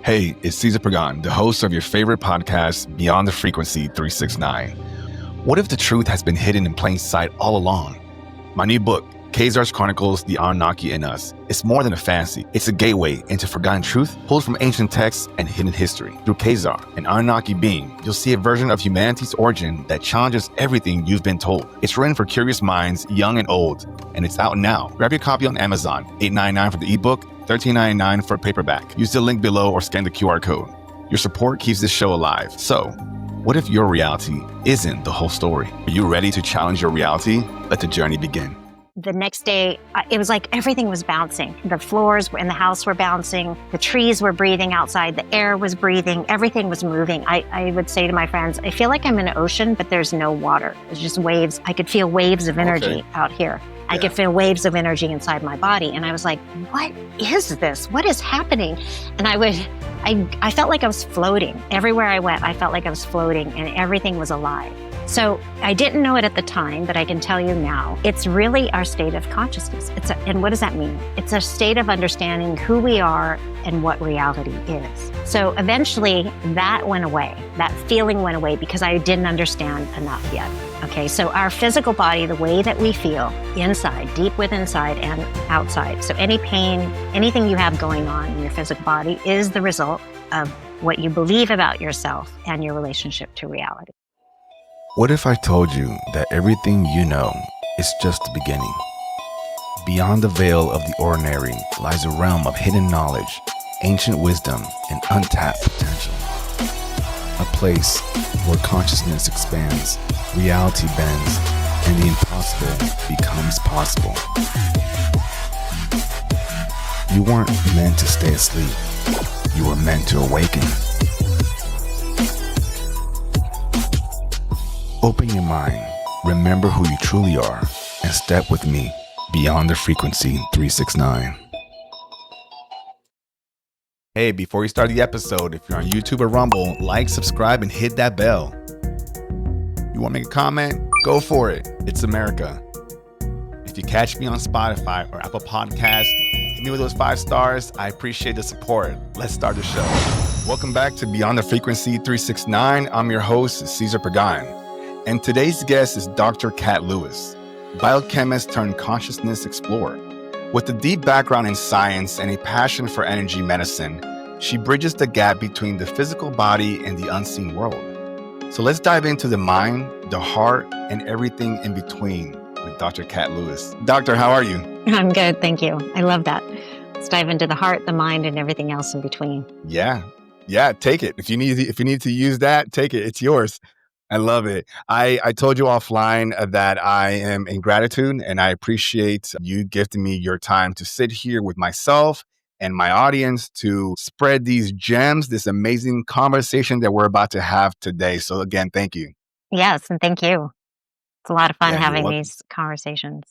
Hey, it's Cesar Pagan, the host of your favorite podcast, Beyond the Frequency 369. What if the truth has been hidden in plain sight all along? My new book, Cesar's Chronicles, The Anunnaki in Us, is more than a fantasy. It's a gateway into forgotten truth, pulled from ancient texts and hidden history. Through Cesar, an Anunnaki being, you'll see a version of humanity's origin that challenges everything you've been told. It's written for curious minds, young and old, and it's out now. Grab your copy on Amazon, $8.99 for the ebook, $13.99 for paperback. Use the link below or scan the QR code. Your support keeps this show alive. So, what if your reality isn't the whole story? Are you ready to challenge your reality? Let the journey begin. The next day, it was like everything was bouncing. The floors in the house were bouncing. The trees were breathing outside. The air was breathing. Everything was moving. I would say to my friends, I feel like I'm in an ocean, but there's no water. It's just waves. I could feel waves of energy out here. I could feel waves of energy inside my body. And I was like, what is this? What is happening? And I felt like I was floating. Everywhere I went, I felt like I was floating and everything was alive. So I didn't know it at the time, but I can tell you now, it's really our state of consciousness. And what does that mean? It's a state of understanding who we are and what reality is. So eventually that went away. That feeling went away because I didn't understand enough yet. Okay, so our physical body, the way that we feel inside, deep within inside and outside. So any pain, anything you have going on in your physical body is the result of what you believe about yourself and your relationship to reality. What if I told you that everything you know is just the beginning? Beyond the veil of the ordinary lies a realm of hidden knowledge, ancient wisdom, and untapped potential. A place where consciousness expands, reality bends, and the impossible becomes possible. You weren't meant to stay asleep. You were meant to awaken. Open your mind, remember who you truly are, and step with me beyond the frequency 369. Hey, before you start the episode, if you're on YouTube or Rumble, like, subscribe, and hit that bell. You want to make a comment? Go for it. It's America. If you catch me on Spotify or Apple Podcasts, hit me with those 5 stars. I appreciate the support. Let's start the show. Welcome back to Beyond the Frequency 369. I'm your host, Cesar Pagan. And today's guest is Dr. Kat Lewis, biochemist turned consciousness explorer. With a deep background in science and a passion for energy medicine, she bridges the gap between the physical body and the unseen world. So let's dive into the mind, the heart, and everything in between with Dr. Kat Lewis. Doctor, how are you? I'm good, thank you. I love that. Let's dive into the heart, the mind, and everything else in between. Yeah, take it. If you need to use that, take it. It's yours. I love it. I told you offline that I am in gratitude and I appreciate you gifting me your time to sit here with myself and my audience to spread these gems, this amazing conversation that we're about to have today. So again, thank you. Yes, and thank you. It's a lot of fun having these conversations.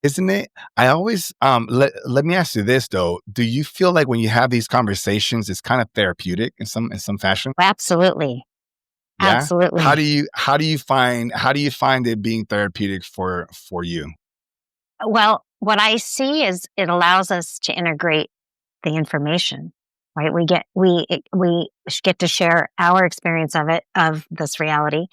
Isn't it? I always, let me ask you this though. Do you feel like when you have these conversations, it's kind of therapeutic in some fashion? Absolutely. Yeah? Absolutely. How do you find it being therapeutic for you? Well, what I see is it allows us to integrate the information, right? We get to share our experience of this reality,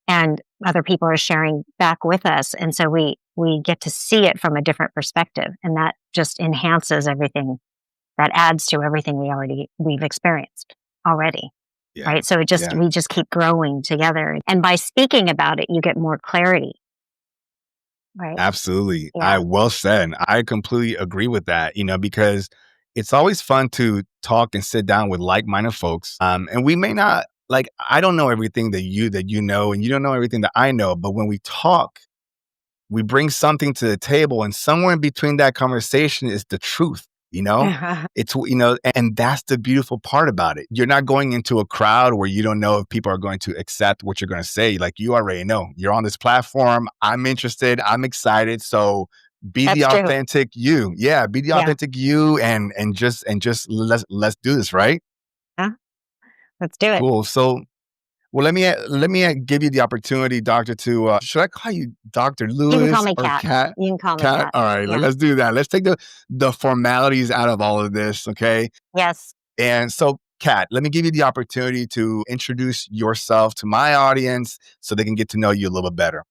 and other people are sharing back with us, and so we get to see it from a different perspective, and that just enhances everything. That adds to everything we've experienced already. Yeah. Right. So we just keep growing together. And by speaking about it, you get more clarity. Right. Absolutely. Yeah. Well said. I completely agree with that, because it's always fun to talk and sit down with like-minded folks. And we may not I don't know everything that you know, and you don't know everything that I know. But when we talk, we bring something to the table, and somewhere in between that conversation is the truth. It's, and that's the beautiful part about it. You're not going into a crowd where you don't know if people are going to accept what you're going to say. Like, you already know you're on this platform. I'm interested. I'm excited. So be the authentic you. Yeah. Be the authentic you and just let's do this. Right. Yeah. Let's do it. Cool. So, well, let me give you the opportunity, Doctor, to, should I call you Dr. Lewis? You can call me Kat. You can call me Kat. All right, let's do that. Let's take the formalities out of all of this, okay? Yes. And so Kat, let me give you the opportunity to introduce yourself to my audience so they can get to know you a little bit better.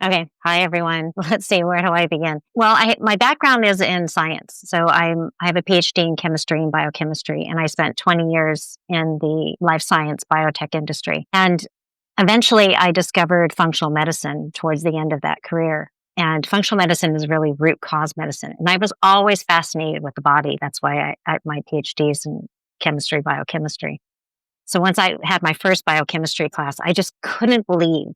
Okay. Hi, everyone. Let's see. Where do I begin? Well, my background is in science. So I have a PhD in chemistry and biochemistry, and I spent 20 years in the life science biotech industry. And eventually I discovered functional medicine towards the end of that career. And functional medicine is really root cause medicine. And I was always fascinated with the body. That's why my PhD is in chemistry, biochemistry. So once I had my first biochemistry class, I just couldn't believe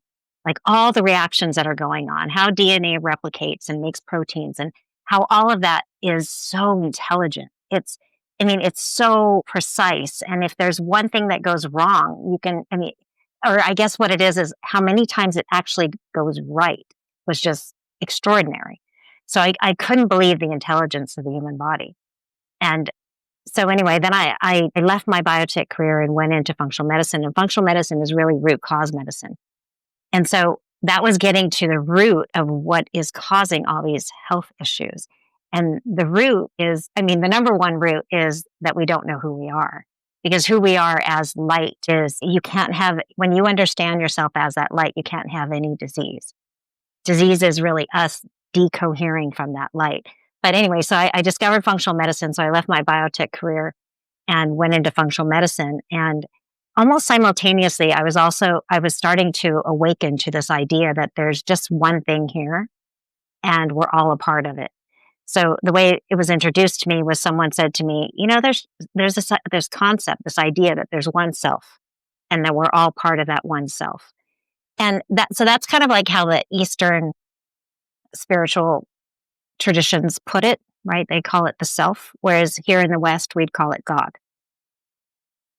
like all the reactions that are going on, how DNA replicates and makes proteins and how all of that is so intelligent. It's so precise. And if there's one thing that goes wrong, or I guess what it is how many times it actually goes right was just extraordinary. So I couldn't believe the intelligence of the human body. And so anyway, then I left my biotech career and went into functional medicine. And functional medicine is really root cause medicine. And so that was getting to the root of what is causing all these health issues. And the the number one root is that we don't know who we are. Because who we are as light is, when you understand yourself as that light, you can't have any disease. Disease is really us decohering from that light. But anyway, so I discovered functional medicine. So I left my biotech career and went into functional medicine. And almost simultaneously, I was starting to awaken to this idea that there's just one thing here and we're all a part of it. So the way it was introduced to me was someone said to me, there's this concept, this idea that there's one self and that we're all part of that one self. And that's kind of like how the Eastern spiritual traditions put it, right? They call it the self, whereas here in the West, we'd call it God.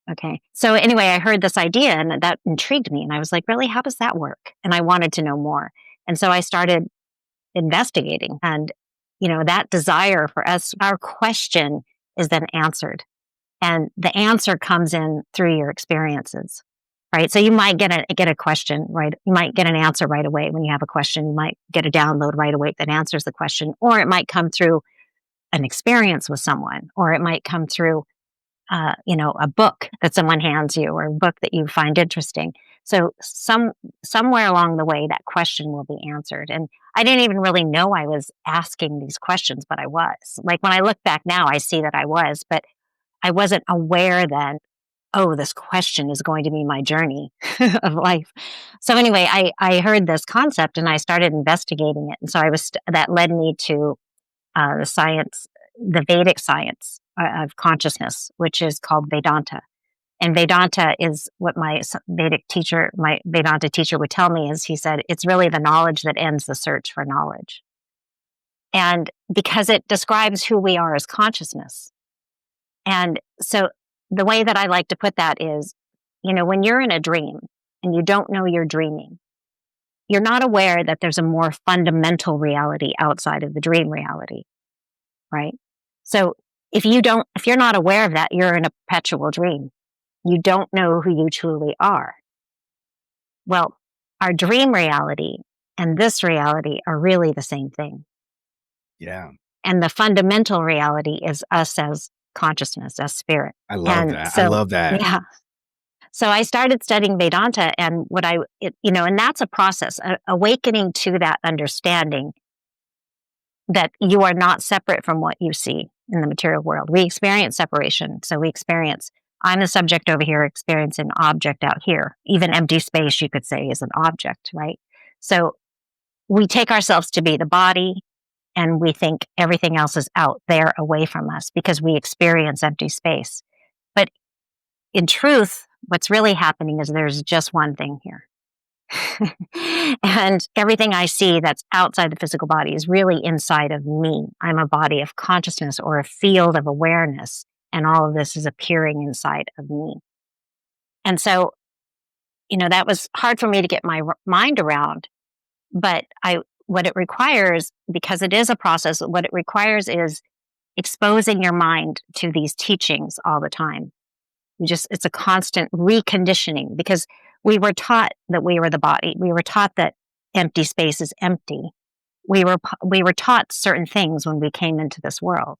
Okay. So anyway, I heard this idea and that intrigued me. And I was like, really, how does that work? And I wanted to know more. And so I started investigating and, that desire for us, our question is then answered. And the answer comes in through your experiences, right? So you might get a question, right? You might get an answer right away when you have a question. You might get a download right away that answers the question, or it might come through an experience with someone, or it might come through a book that someone hands you or a book that you find interesting. So somewhere along the way, that question will be answered. And I didn't even really know I was asking these questions, but I was. Like when I look back now, I see that I was, but I wasn't aware then, oh, this question is going to be my journey of life. So anyway, I heard this concept and I started investigating it. And so that led me to the Vedic science of consciousness, which is called Vedanta. And Vedanta is what my Vedanta teacher would tell me is he said, it's really the knowledge that ends the search for knowledge. And because it describes who we are as consciousness. And so the way that I like to put that is, when you're in a dream and you don't know you're dreaming, you're not aware that there's a more fundamental reality outside of the dream reality, right? So if you're not aware of that, you're in a perpetual dream. You don't know who you truly are. Well, our dream reality and this reality are really the same thing. Yeah. And the fundamental reality is us as consciousness, as spirit. I love that. Yeah. So I started studying Vedanta and and that's a process, awakening to that understanding that you are not separate from what you see in the material world. We experience separation. So I'm the subject over here, experience an object out here. Even empty space, you could say, is an object, right? So we take ourselves to be the body and we think everything else is out there away from us because we experience empty space. But in truth, what's really happening is there's just one thing here. And everything I see that's outside the physical body is really inside of me. I'm a body of consciousness or a field of awareness, and all of this is appearing inside of me. And so, that was hard for me to get my mind around, but what it requires, because it is a process, what it requires is exposing your mind to these teachings all the time. It's a constant reconditioning because we were taught that we were the body. We were taught that empty space is empty. We were taught certain things when we came into this world.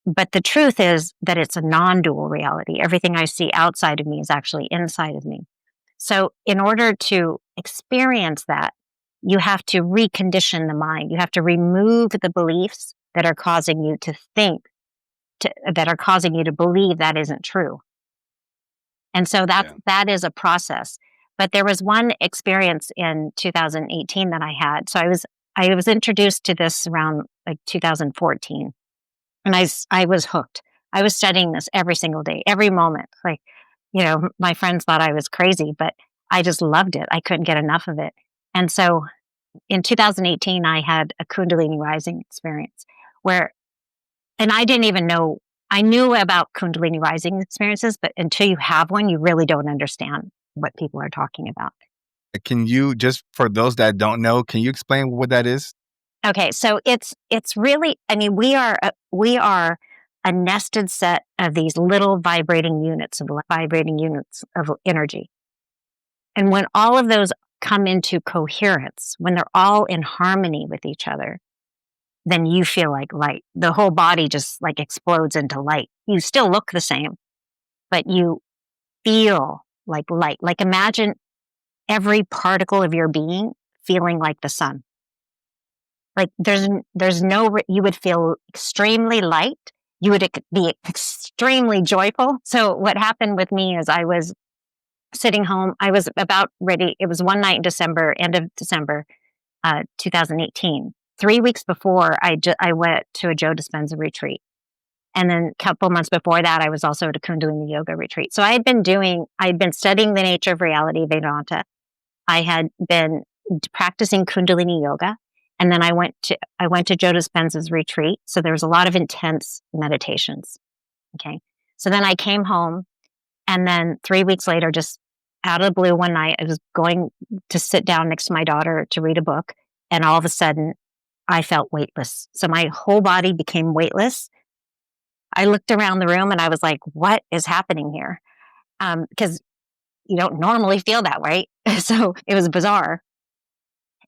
But the truth is that it's a non-dual reality. Everything I see outside of me is actually inside of me. So in order to experience that, you have to recondition the mind. You have to remove the beliefs that are causing you to think, that are causing you to believe that isn't true. And so that is a process. But there was one experience in 2018 that I had. So I was introduced to this around like 2014, and I was hooked. I was studying this every single day, every moment. Like, my friends thought I was crazy, but I just loved it. I couldn't get enough of it. And so in 2018, I had a Kundalini rising experience where, and I didn't even know, I knew about Kundalini rising experiences, but until you have one, you really don't understand what people are talking about. Can you, just for those that don't know, can you explain what that is? Okay, so it's really, I mean, we are a nested set of these little vibrating units of energy. And when all of those come into coherence, when they're all in harmony with each other, then you feel like light. The whole body just like explodes into light. You still look the same, but you feel like light. Like imagine every particle of your being feeling like the sun. Like there's no, you would feel extremely light. You would be extremely joyful. So what happened with me is I was sitting home. I was about ready. It was one night in December, end of December, 2018. 3 weeks before, I went to a Joe Dispenza retreat. And then a couple months before that, I was also at a Kundalini yoga retreat. So I'd been studying the nature of reality, Vedanta. I had been practicing Kundalini yoga. And then I went to Joe Dispenza's retreat. So there was a lot of intense meditations. Okay. So then I came home, and then 3 weeks later, just out of the blue one night, I was going to sit down next to my daughter to read a book. And all of a sudden I felt weightless. So my whole body became weightless. I looked around the room and I was like, what is happening here? Because you don't normally feel that way. So it was bizarre.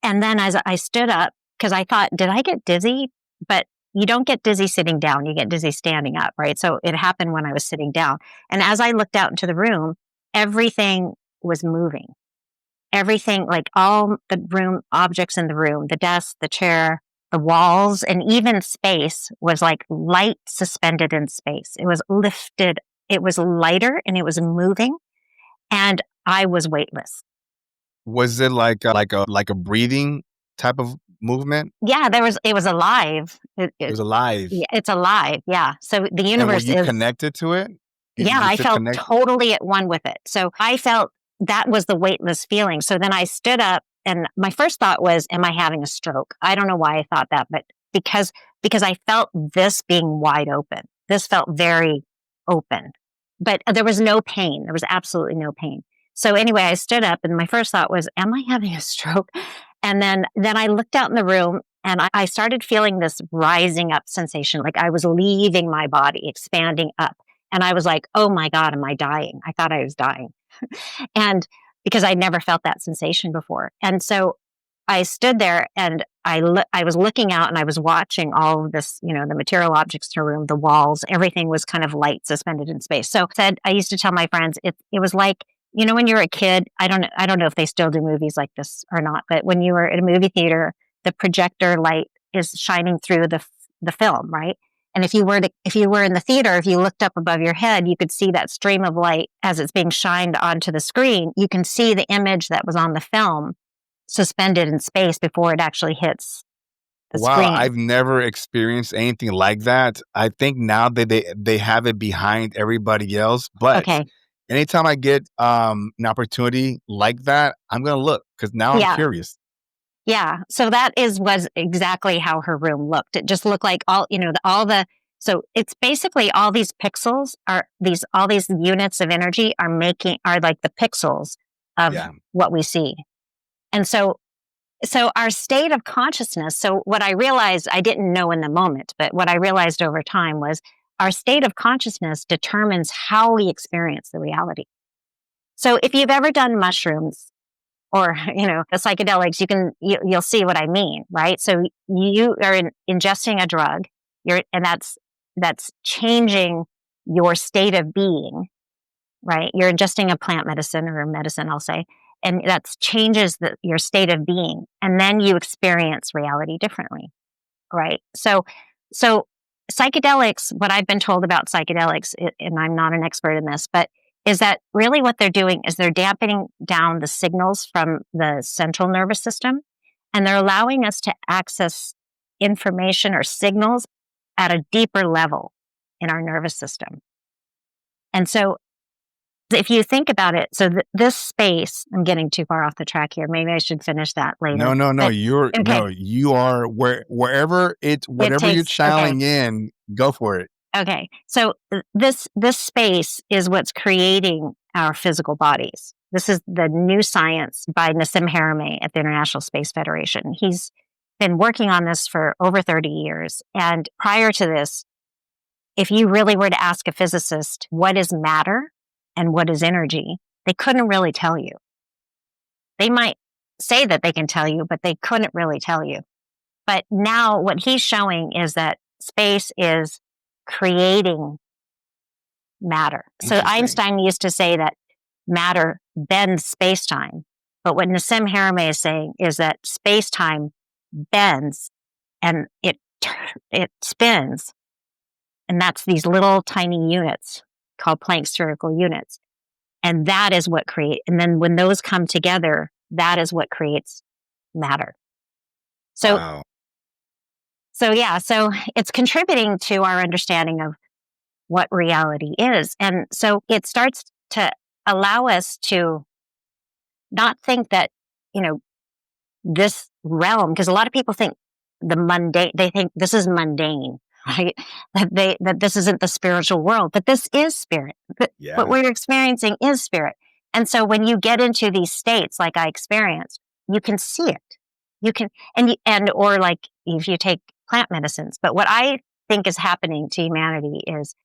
And then as I stood up, because I thought, did I get dizzy? But you don't get dizzy sitting down. You get dizzy standing up, right? So it happened when I was sitting down. And as I looked out into the room, everything was moving. Everything, like all the room objects in the room, the desk, the chair, the walls, and even space was like light suspended in space. It was lifted. It was lighter and it was moving, and I was weightless. Was it like a breathing type of movement? Yeah, it was alive. It was alive. Yeah, it's alive. Yeah. So the And were universe you is connected to it? Yeah, You I feel felt connected? totally at one with it. So I felt that was the weightless feeling. So then I stood up, and my first thought was, am I having a stroke? I don't know why I thought that, but because I felt this being wide open. This felt very open. But there was no pain. There was absolutely no pain. So anyway, I stood up, and my first thought was, am I having a stroke? And then I looked out in the room, and I started feeling this rising up sensation, like I was leaving my body, expanding up. And I was like, oh my God, am I dying? I thought I was dying. And because I'd never felt that sensation before. And so I stood there, and I was looking out, and I was watching all of this, the material objects in the room, the walls, everything was kind of light suspended in space. So I used to tell my friends, it was like, when you're a kid, I don't know if they still do movies like this or not, but when you were at a movie theater, the projector light is shining through the film, right? And if you were in the theater, if you looked up above your head, you could see that stream of light as it's being shined onto the screen. You can see the image that was on the film suspended in space before it actually hits the Wow, screen. I've never experienced anything like that. I think now they have it behind everybody else, but Okay. anytime I get an opportunity like that, I'm gonna look, because now I'm Yeah. curious. Yeah. So that was exactly how her room looked. It just looked like so it's basically all these pixels all these units of energy are like the pixels of Yeah. what we see. And so our state of consciousness, so what I realized, I didn't know in the moment, but what I realized over time was our state of consciousness determines how we experience the reality. So if you've ever done mushrooms, or the psychedelics, you'll see what I mean, right? So you are ingesting a drug, and that's that's changing your state of being, right? You're ingesting a plant medicine or a medicine, I'll say, and that changes your state of being. And then you experience reality differently, right? So psychedelics, what I've been told about psychedelics, and I'm not an expert in this, but is that really what they're doing is they're dampening down the signals from the central nervous system, and they're allowing us to access information or signals at a deeper level in our nervous system. And so if you think about it, so this space, I'm getting too far off the track here. Maybe I should finish that later. No. But, You are whatever you're channeling in, go for it. Okay. So this space is what's creating our physical bodies. This is the new science by Nassim Haramein at the International Space Federation. He's been working on this for over 30 years. And prior to this, if you really were to ask a physicist what is matter and what is energy, they couldn't really tell you. They might say that they can tell you, but they couldn't really tell you. But now what he's showing is that space is creating matter. So Einstein used to say that matter bends space-time. But what Nassim Haramein is saying is that space-time bends and it spins. And that's these little tiny units called Planck spherical units. And that is what and then when those come together, that is what creates matter. So, wow. so it's contributing to our understanding of what reality is. And so it starts to allow us to not think that, this realm, because a lot of people think they think this is mundane, right? That this isn't the spiritual world, but this is spirit. What we're experiencing is spirit. And so when you get into these states, like I experienced, you can see it. You can, or like if you take plant medicines. But what I think is happening to humanity is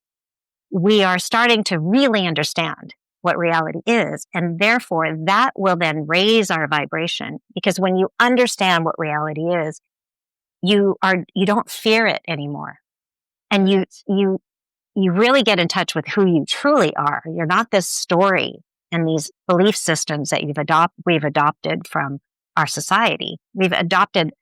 we are starting to really understand what reality is. And therefore that will then raise our vibration, because when you understand what reality is, you don't fear it anymore. And you really get in touch with who you truly are. You're not this story and these belief systems that we've adopted from our society. We've adopted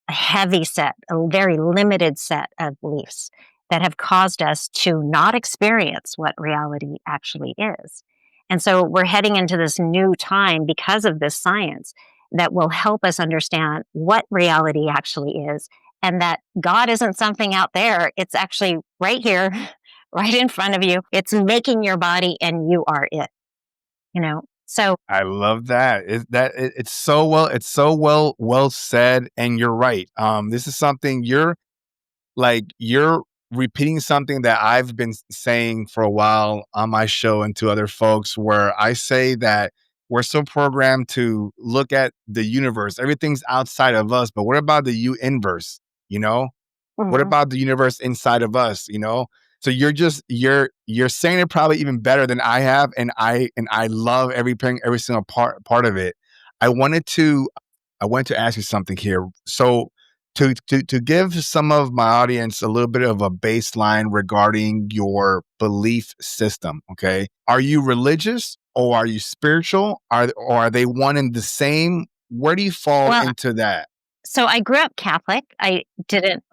a very limited set of beliefs that have caused us to not experience what reality actually is. And so we're heading into this new time because of this science that will help us understand what reality actually is, and that God isn't something out there. It's actually right here, right in front of you. It's making your body and you are it, So I love that. It's so well said. And you're right. This is something you're repeating something that I've been saying for a while on my show and to other folks, where I say that we're so programmed to look at the universe. Everything's outside of us, but what about the inverse? What about the universe inside of us? So you're saying it probably even better than I have, and I love every single part of it. I wanted to ask you something here. So to give some of my audience a little bit of a baseline regarding your belief system, okay? Are you religious or are you spiritual? Or are they one and the same? Where do you fall into that? So I grew up Catholic.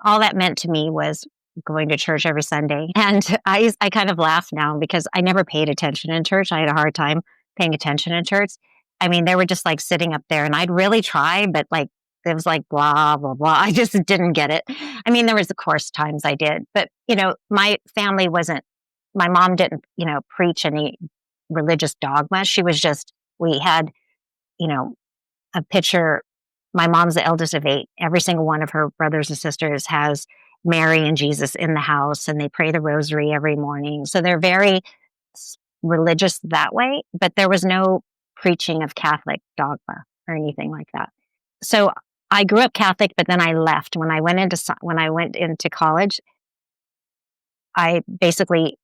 All that meant to me was going to church every Sunday. And I kind of laugh now because I never paid attention in church. I had a hard time paying attention in church. I mean, they were just like sitting up there and I'd really try, but like, it was like, blah, blah, blah. I just didn't get it. I mean, there was of course times I did, but my family my mom didn't, preach any religious dogma. She was we had, a picture. My mom's the eldest of 8. Every single one of her brothers and sisters has Mary and Jesus in the house, and they pray the rosary every morning. So they're very religious that way, but there was no preaching of Catholic dogma or anything like that. So I grew up Catholic, but then I left. When I went into college, I basically,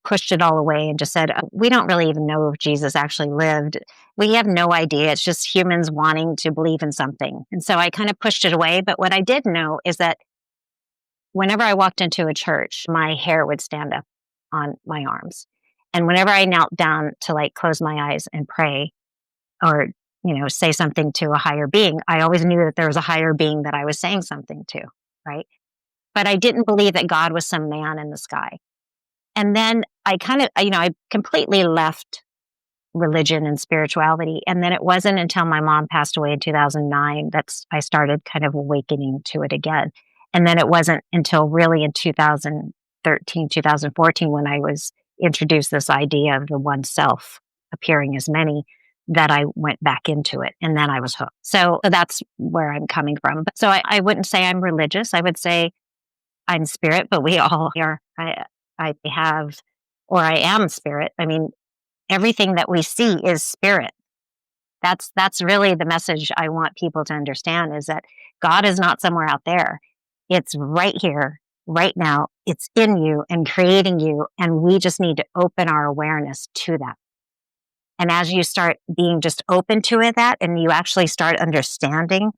pushed it all away and just said, we don't really even know if Jesus actually lived. We have no idea. It's just humans wanting to believe in something. And so I kind of pushed it away. But what I did know is that whenever I walked into a church, my hair would stand up on my arms. And whenever I knelt down to like close my eyes and pray or, say something to a higher being, I always knew that there was a higher being that I was saying something to, right? But I didn't believe that God was some man in the sky. And then I kind of, I completely left religion and spirituality. And then it wasn't until my mom passed away in 2009 that I started kind of awakening to it again. And then it wasn't until really in 2013, 2014, when I was introduced this idea of the one self appearing as many, that I went back into it. And then I was hooked. So that's where I'm coming from. So I wouldn't say I'm religious. I would say I'm spirit, but we all are. I have, or I am spirit. I mean, everything that we see is spirit. That's really the message I want people to understand, is that God is not somewhere out there. It's right here, right now. It's in you and creating you. And we just need to open our awareness to that. And as you start being just open to it, that, and you actually start understanding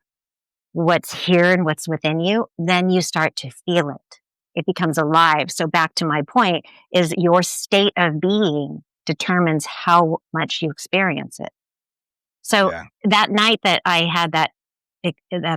what's here and what's within you, then you start to feel it. It becomes alive. So back to my point is your state of being determines how much you experience it. So that night that I had that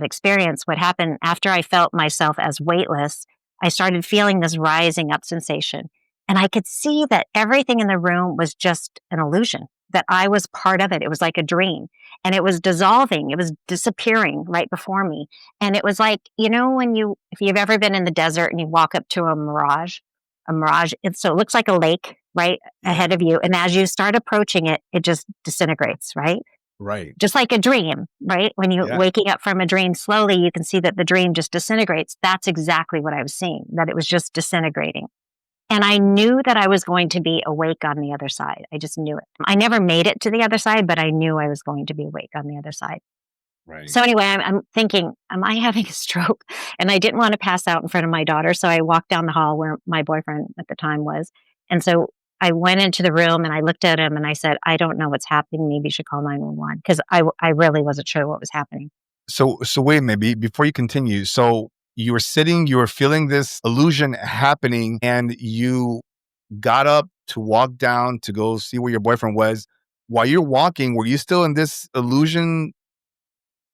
experience, what happened after I felt myself as weightless, I started feeling this rising up sensation. And I could see that everything in the room was just an illusion, that I was part of it. It was like a dream, and it was dissolving. It was disappearing right before me. And it was like, if you've ever been in the desert and you walk up to a mirage, so it looks like a lake right ahead of you. And as you start approaching it, it just disintegrates, right? Right. Just like a dream, right? When you're waking up from a dream slowly, you can see that the dream just disintegrates. That's exactly what I was seeing, that it was just disintegrating. And I knew that I was going to be awake on the other side. I just knew it. I never made it to the other side, but I knew I was going to be awake on the other side. Right. So anyway, I'm thinking, am I having a stroke? And I didn't want to pass out in front of my daughter. So I walked down the hall where my boyfriend at the time was. And so I went into the room and I looked at him and I said, I don't know what's happening. Maybe you should call 911, because I really wasn't sure what was happening. So wait a minute, before you continue. So you were sitting, you were feeling this illusion happening, and you got up to walk down to go see where your boyfriend was. While you're walking, were you still in this illusion?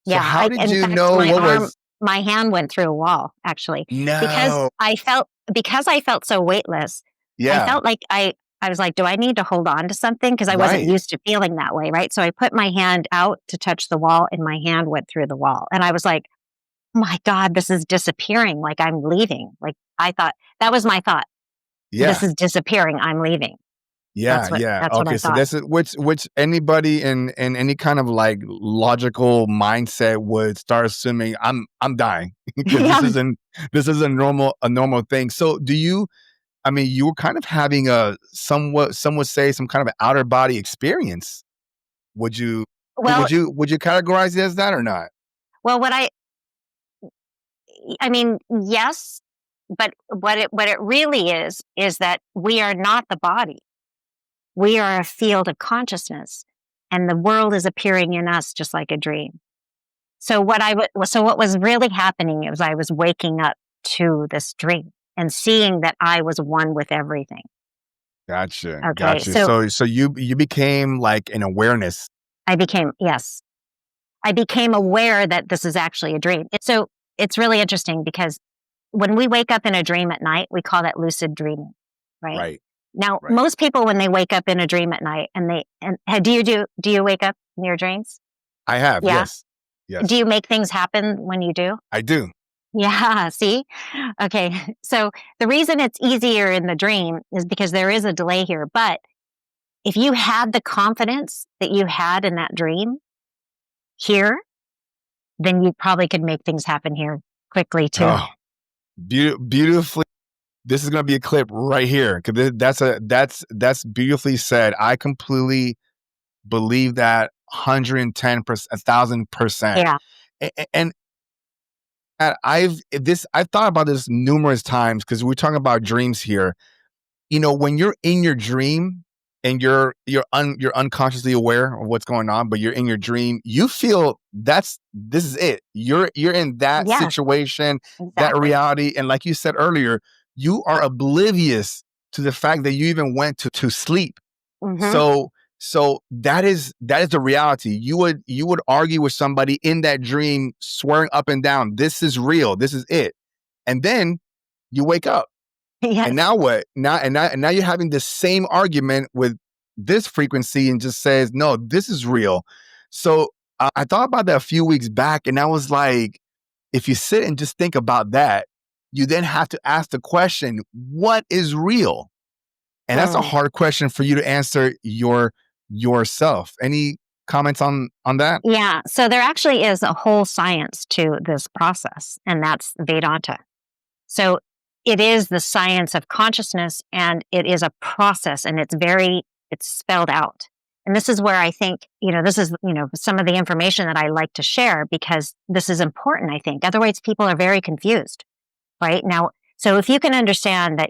So Yeah. how did you in fact, know what was? my hand went through a wall, actually, because No. I felt so weightless. I felt like I was like, do I need to hold on to something? Because I wasn't Right. used to feeling that way, right? So I put my hand out to touch the wall, and my hand went through the wall. And I was like, oh my God, this is disappearing. Like, I'm leaving. Like, I thought, that was my thought. This Yeah. is disappearing. I'm leaving. Yeah. That's what Okay. I So thought. this is which anybody in any kind of like logical mindset would start assuming I'm dying because Yeah. this is a normal thing. So you were kind of having a somewhat, some would say, some kind of an outer body experience. Would you Well, would you categorize it as that or not? well, I mean, yes, but what it really is that we are not the body. We are a field of consciousness, and the world is appearing in us just like a dream. So what was really happening is I was waking up to this dream and seeing that I was one with everything. Gotcha. Okay, Gotcha. so So you became like an awareness. yes, I became aware that this is actually a dream. So it's really interesting because when we wake up in a dream at night, we call that lucid dreaming, right? Right. Now, Right. most people, when they wake up in a dream at night, do you wake up in your dreams? I have. Yeah. Yes. Do Yes. you make things happen when you do? I do. Yeah. See? Okay. So the reason it's easier in the dream is because there is a delay here. But if you had the confidence that you had in that dream here, then you probably could make things happen here quickly too. Oh, beautifully. This is going to be a clip right here because that's beautifully said. I completely believe that 110%, 1,000%. Yeah. And I've thought about this numerous times because we're talking about dreams here. When you're in your dream, and you're unconsciously aware of what's going on, but you're in your dream, you feel this is it. You're in that Yes, situation, that exactly. reality, and like you said earlier, you are oblivious to the fact that you even went to sleep. Mm-hmm. So that is the reality. You would argue with somebody in that dream, swearing up and down, this is real, this is it, and then you wake up. Yes. And now what? Now you're having the same argument with this frequency and just says, no, this is real. So I thought about that a few weeks back, and I was like, if you sit and just think about that, you then have to ask the question, what is real? And that's a hard question for you to answer yourself. Any comments on that? Yeah. So there actually is a whole science to this process, and that's Vedanta. So it is the science of consciousness, and it is a process, and it's spelled out. And this is where I think, this is, some of the information that I like to share, because this is important, I think. Otherwise, people are very confused, right? Now, so if you can understand that,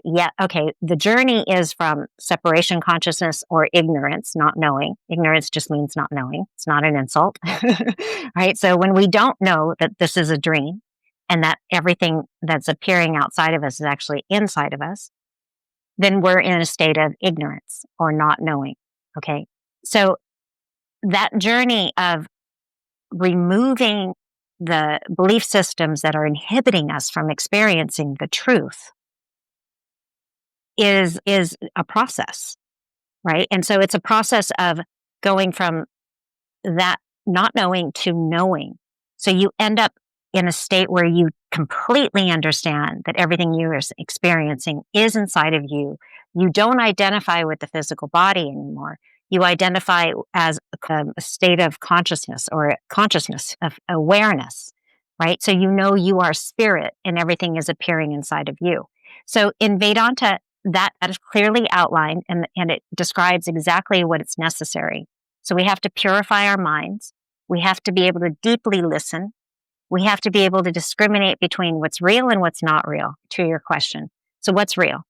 the journey is from separation consciousness or ignorance, not knowing. Ignorance just means not knowing. It's not an insult, right? So when we don't know that this is a dream and that everything that's appearing outside of us is actually inside of us, then we're in a state of ignorance or not knowing, okay? So that journey of removing the belief systems that are inhibiting us from experiencing the truth is a process, right? And so it's a process of going from that not knowing to knowing. So you end up in a state where you completely understand that everything you are experiencing is inside of you. You don't identify with the physical body anymore. You identify as a state of consciousness or consciousness of awareness, right? So you know you are spirit and everything is appearing inside of you. So in Vedanta, that is clearly outlined, and it describes exactly what is necessary. So we have to purify our minds. We have to be able to deeply listen. We have to be able to discriminate between what's real and what's not real, to your question. So what's real?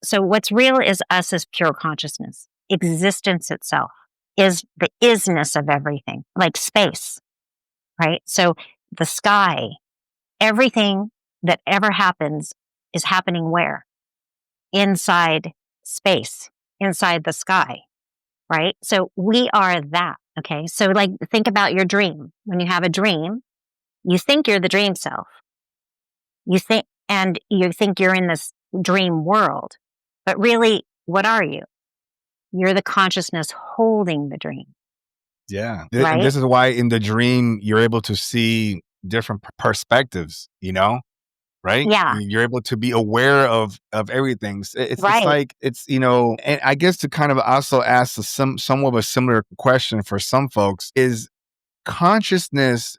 So what's real is us as pure consciousness. Existence itself is the isness of everything, like space, right? So the sky, everything that ever happens is happening where? Inside space, inside the sky, right? So we are that, okay? So like think about your dream. When you have a dream, you think you're the dream self. You think you're in this dream world, but really, what are you? You're the consciousness holding the dream. Yeah. Right? And this is why in the dream, you're able to see different perspectives, right? Yeah. You're able to be aware of everything. It's Right. like, and I guess to kind of also ask somewhat of a similar question for some folks is consciousness,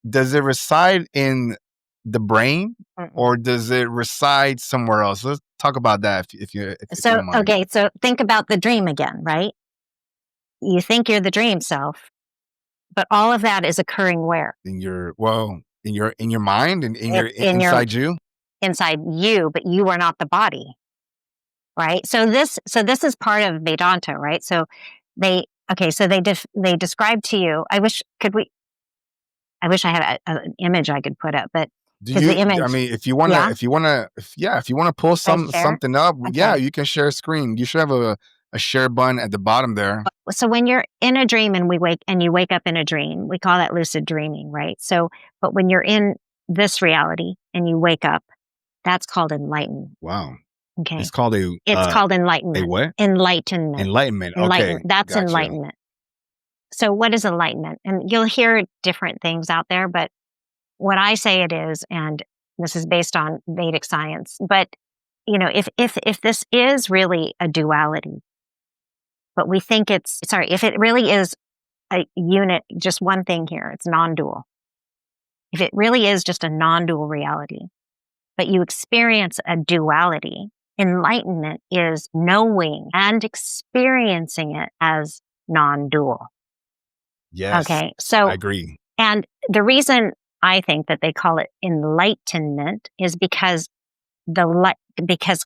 does it reside in the brain or does it reside somewhere else? Let's talk about that if you don't mind. Okay. So think about the dream again, right? You think you're the dream self, but all of that is occurring where? In your mind and inside you? Inside you, but you are not the body. Right? So this is part of Vedanta, right? So they describe to you, I wish I had an image I could put up, but the image, I mean, if you want to pull something up, okay. you can share a screen. You should have a share button at the bottom there. So when you're in a dream and you wake up in a dream, we call that lucid dreaming, right? So, but when you're in this reality and you wake up, that's called enlightenment. Wow. Okay. It's called enlightenment. A what? Enlightenment. Enlightenment. Okay. That's gotcha. Enlightenment. So what is enlightenment? And you'll hear different things out there, but what I say it is, and this is based on Vedic science, but if this is really a duality, but we think if it really is a unit, just one thing here, it's non-dual. If it really is just a non-dual reality, but you experience a duality, enlightenment is knowing and experiencing it as non-dual. Yes. Okay. So I agree. And the reason I think that they call it enlightenment is because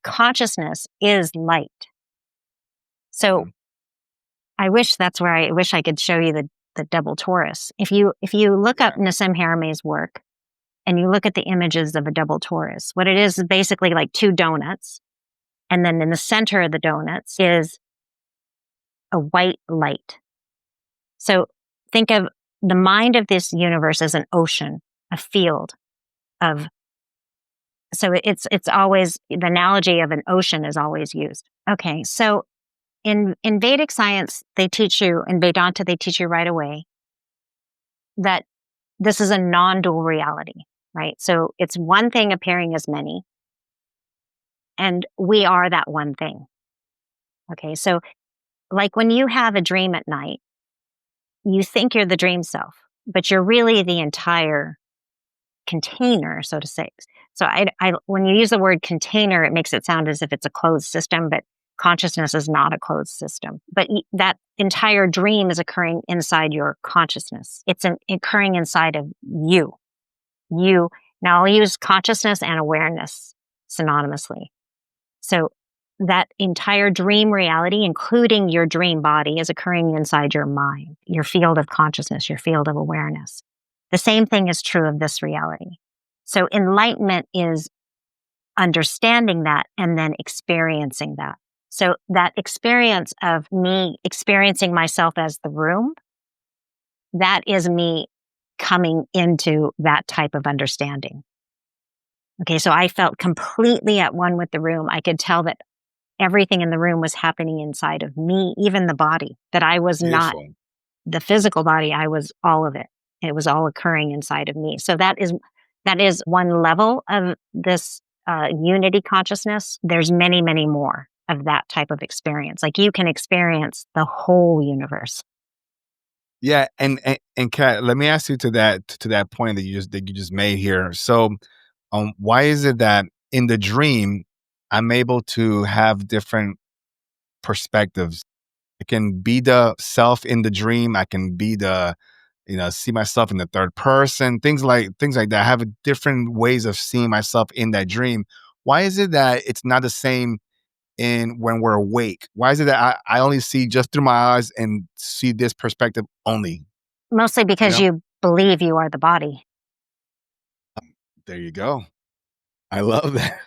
consciousness is light. So I wish I could show you the double torus. If you look up Nassim Haramein's work and you look at the images of a double torus, what it is basically like two donuts. And then in the center of the donuts is a white light. So think of the mind of this universe as an ocean, a field of, so it's always, the analogy of an ocean is always used. Okay. So in Vedic science, they teach you, in Vedanta, they teach you right away that this is a non-dual reality, right? So it's one thing appearing as many, and we are that one thing. Okay. So like when you have a dream at night, you think you're the dream self, but you're really the entire container, so to say. So when you use the word container, it makes it sound as if it's a closed system, but consciousness is not a closed system. But that entire dream is occurring inside your consciousness. It's occurring inside of you. Now I'll use consciousness and awareness synonymously. So that entire dream reality, including your dream body, is occurring inside your mind, your field of consciousness, your field of awareness. The same thing is true of this reality. So enlightenment is understanding that and then experiencing that. So that experience of me experiencing myself as the room, that is me coming into that type of understanding. Okay, so I felt completely at one with the room. I could tell that everything in the room was happening inside of me, even the body, that I was not the physical body. I was all of it. It was all occurring inside of me. So that is one level of this unity consciousness. There's many, many more of that type of experience. Like you can experience the whole universe. Yeah, and Kat, let me ask you to that point that you just made here. So, why is it that in the dream I'm able to have different perspectives? I can be the self in the dream. I can be see myself in the third person. Things like that. I have different ways of seeing myself in that dream. Why is it that it's not the same when we're awake? Why is it that I only see just through my eyes and see this perspective only? Mostly because you believe you are the body. There you go. I love that.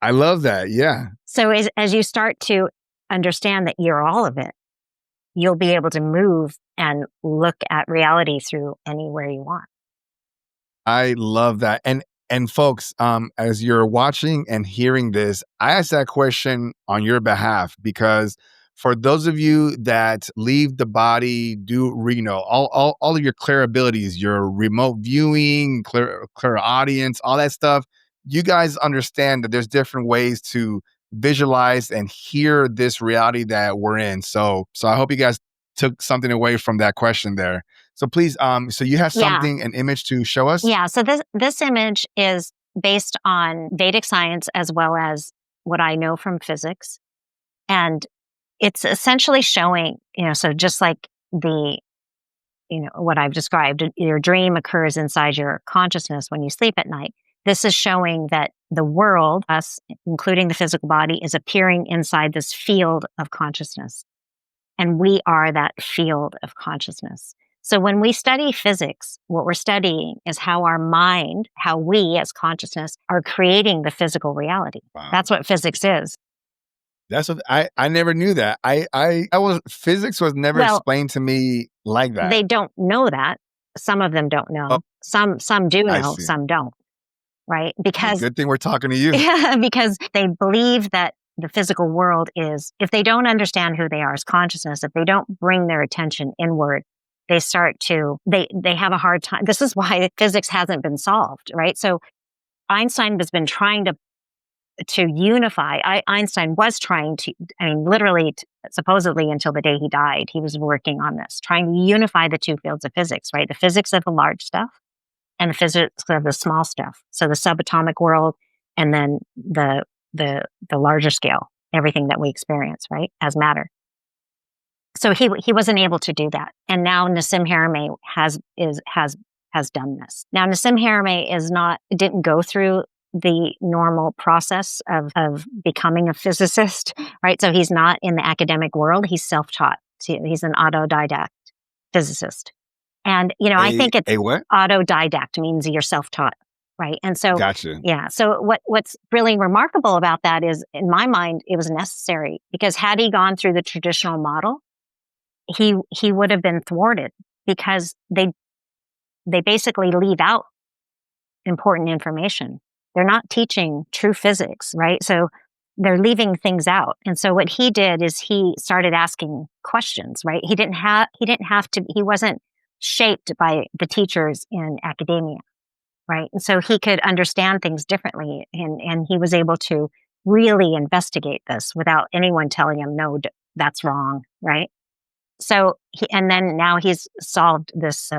I love that. Yeah. So as you start to understand that you're all of it, you'll be able to move and look at reality through anywhere you want. I love that. And folks, as you're watching and hearing this, I asked that question on your behalf because for those of you that leave the body, all of your clear abilities, your remote viewing, clear audience, all that stuff, you guys understand that there's different ways to visualize and hear this reality that we're in. So I hope you guys took something away from that question there. So please, so you have something, an image to show us? Yeah. So this image is based on Vedic science as well as what I know from physics. And it's essentially showing, so just like what I've described, your dream occurs inside your consciousness when you sleep at night. This is showing that the world, us, including the physical body, is appearing inside this field of consciousness. And we are that field of consciousness. So when we study physics, what we're studying is how our mind, how we as consciousness are creating the physical reality. Wow. That's what physics is. That's what I never knew that. Physics was never explained to me like that. They don't know that. Some of them don't know. Some do know, some don't. Right? Because good thing we're talking to you. Yeah, because they believe that the physical world is, if they don't understand who they are as consciousness, if they don't bring their attention inward, they have a hard time. This is why physics hasn't been solved, right? So Einstein has been trying to unify. Einstein was trying to, literally, supposedly until the day he died, he was working on this, trying to unify the two fields of physics, right? The physics of the large stuff and the physics of the small stuff. So the subatomic world and then the larger scale, everything that we experience, right, as matter. So he wasn't able to do that. And now Nassim Haramein has done this. Now Nassim Haramein didn't go through the normal process of becoming a physicist, right? So he's not in the academic world. He's self-taught. He's an autodidact physicist. And, I think it's a what? autodidact means you're self-taught, right? And so, Gotcha. yeah. So what's really remarkable about that is, in my mind, it was necessary, because had he gone through the traditional model, he would have been thwarted, because they basically leave out important information. They're not teaching true physics, right? So they're leaving things out. And so what he did is he started asking questions, right? He wasn't shaped by the teachers in academia, right? And so he could understand things differently, and he was able to really investigate this without anyone telling him, no, that's wrong, right? So and then now he's solved this,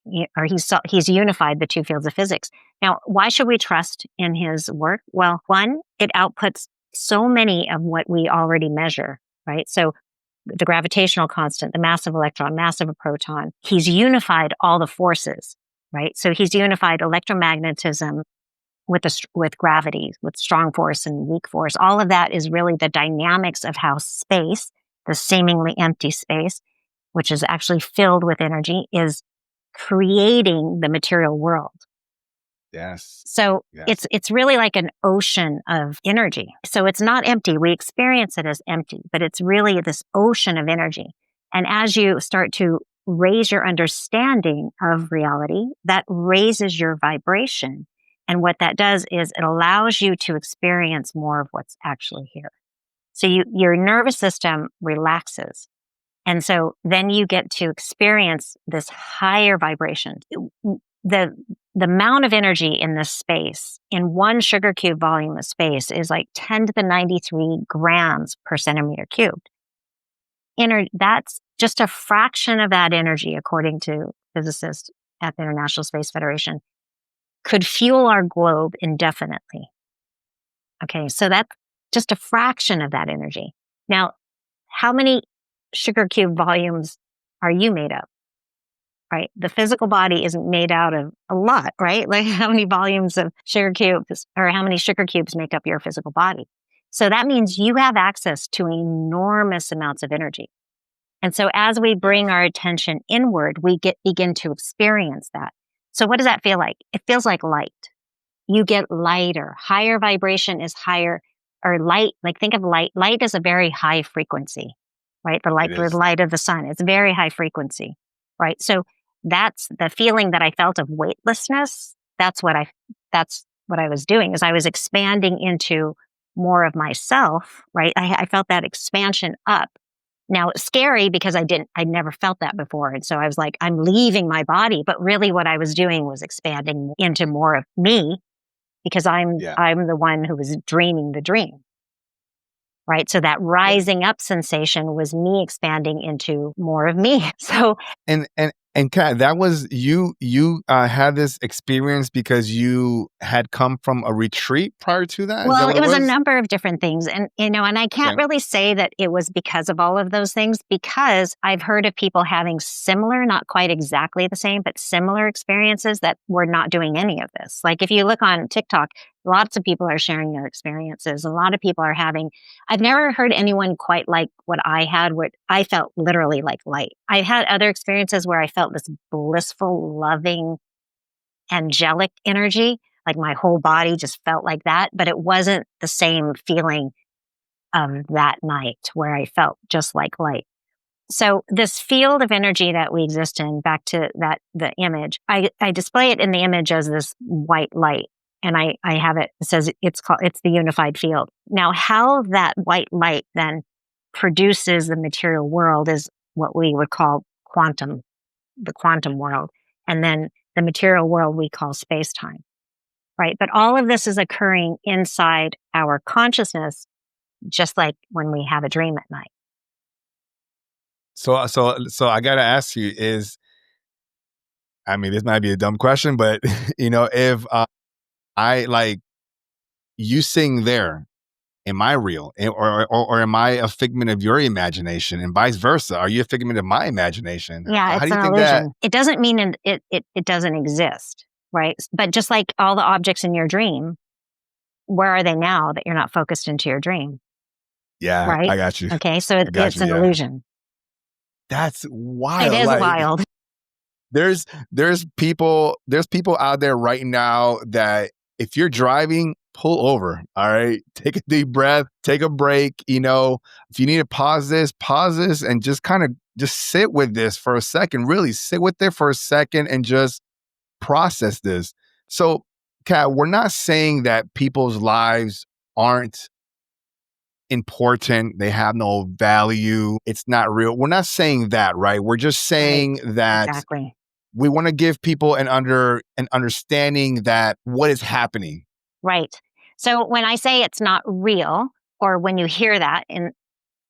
he's unified the two fields of physics. Now, why should we trust in his work? Well, one, it outputs so many of what we already measure, right? So the gravitational constant, the mass of electron, mass of a proton. He's unified all the forces, right? So he's unified electromagnetism with gravity, with strong force and weak force. All of that is really the dynamics of how space, the seemingly empty space, which is actually filled with energy, is creating the material world. Yes. So yes. it's really like an ocean of energy. So it's not empty. We experience it as empty, but it's really this ocean of energy. And as you start to raise your understanding of reality, that raises your vibration. And what that does is it allows you to experience more of what's actually here. So your nervous system relaxes. And so then you get to experience this higher vibration. The amount of energy in this space, in one sugar cube volume of space, is like 10 to the 93 grams per centimeter cubed. That's just a fraction of that energy, according to physicists at the International Space Federation, could fuel our globe indefinitely. Okay, so that's just a fraction of that energy. Now, how many sugar cube volumes are you made of? Right? The physical body isn't made out of a lot, right? Like, how many volumes of sugar cubes, or how many sugar cubes make up your physical body? So that means you have access to enormous amounts of energy. And so as we bring our attention inward, we begin to experience that. So what does that feel like? It feels like light. You get lighter. Higher vibration is higher, or light. Like, think of light. Light is a very high frequency, right? The light of the sun. It's very high frequency, right? So that's the feeling that I felt of weightlessness. That's what I was doing, is I was expanding into more of myself, right? I felt that expansion up. Now, it's scary because I'd never felt that before. And so I was like, I'm leaving my body. But really what I was doing was expanding into more of me, because I'm the one who was dreaming the dream. Right. So that rising up sensation was me expanding into more of me. So and Kat, that was you had this experience because you had come from a retreat prior to that? Well, Is that what it was a number of different things. And, and I can't really say that it was because of all of those things, because I've heard of people having similar, not quite exactly the same, but similar experiences that were not doing any of this. Like, if you look on TikTok, lots of people are sharing their experiences. A lot of people are I've never heard anyone quite like what I had, where I felt literally like light. I had other experiences where I felt this blissful, loving, angelic energy. Like, my whole body just felt like that, but it wasn't the same feeling of that night where I felt just like light. So this field of energy that we exist in, back to the image, I display it in the image as this white light. And I have it says it's the unified field. Now, how that white light then produces the material world is what we would call the quantum world. And then the material world we call space-time, right? But all of this is occurring inside our consciousness, just like when we have a dream at night. So I got to ask you this might be a dumb question, but if I like you sing there, am I real, or am I a figment of your imagination, and vice versa? Are you a figment of my imagination? Yeah, it's an illusion. It doesn't mean it doesn't exist, right? But just like all the objects in your dream, where are they now that you're not focused into your dream? Yeah, Right? I got you. Okay, so I got it's you. an Yeah. illusion. That's It wild. is Like wild. there's people out there right now that if you're driving, pull over. All right. Take a deep breath, take a break. If you need to pause this, and just kind of just sit with this for a second. Really sit with it for a second and just process this. So, Kat, we're not saying that people's lives aren't important, they have no value, it's not real. We're not saying that, right? We're just Right. saying that Exactly. we want to give people an understanding that what is happening. Right. So when I say it's not real, or when you hear that, and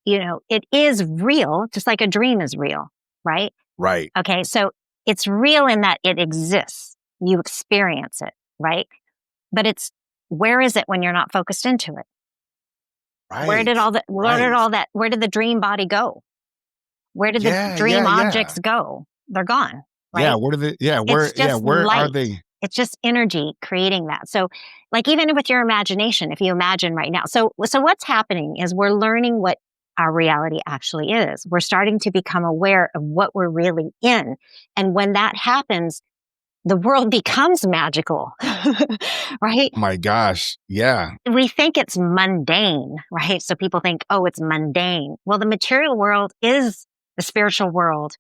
it is real, just like a dream is real, right? Right. Okay. So it's real in that it exists. You experience it, right? But where is it when you're not focused into it? Where did Right. Right. where did the dream body go? Where did the Yeah, dream yeah, yeah. objects go? They're gone, Yeah, right? what are the yeah, It's just where are light. they? It's just energy creating that. So, like, even with your imagination, if you imagine right now. So what's happening is we're learning what our reality actually is. We're starting to become aware of what we're really in. And when that happens, the world becomes magical, right? Oh my gosh. Yeah. We think it's mundane, right? So people think, oh, it's mundane. Well, the material world is the spiritual world.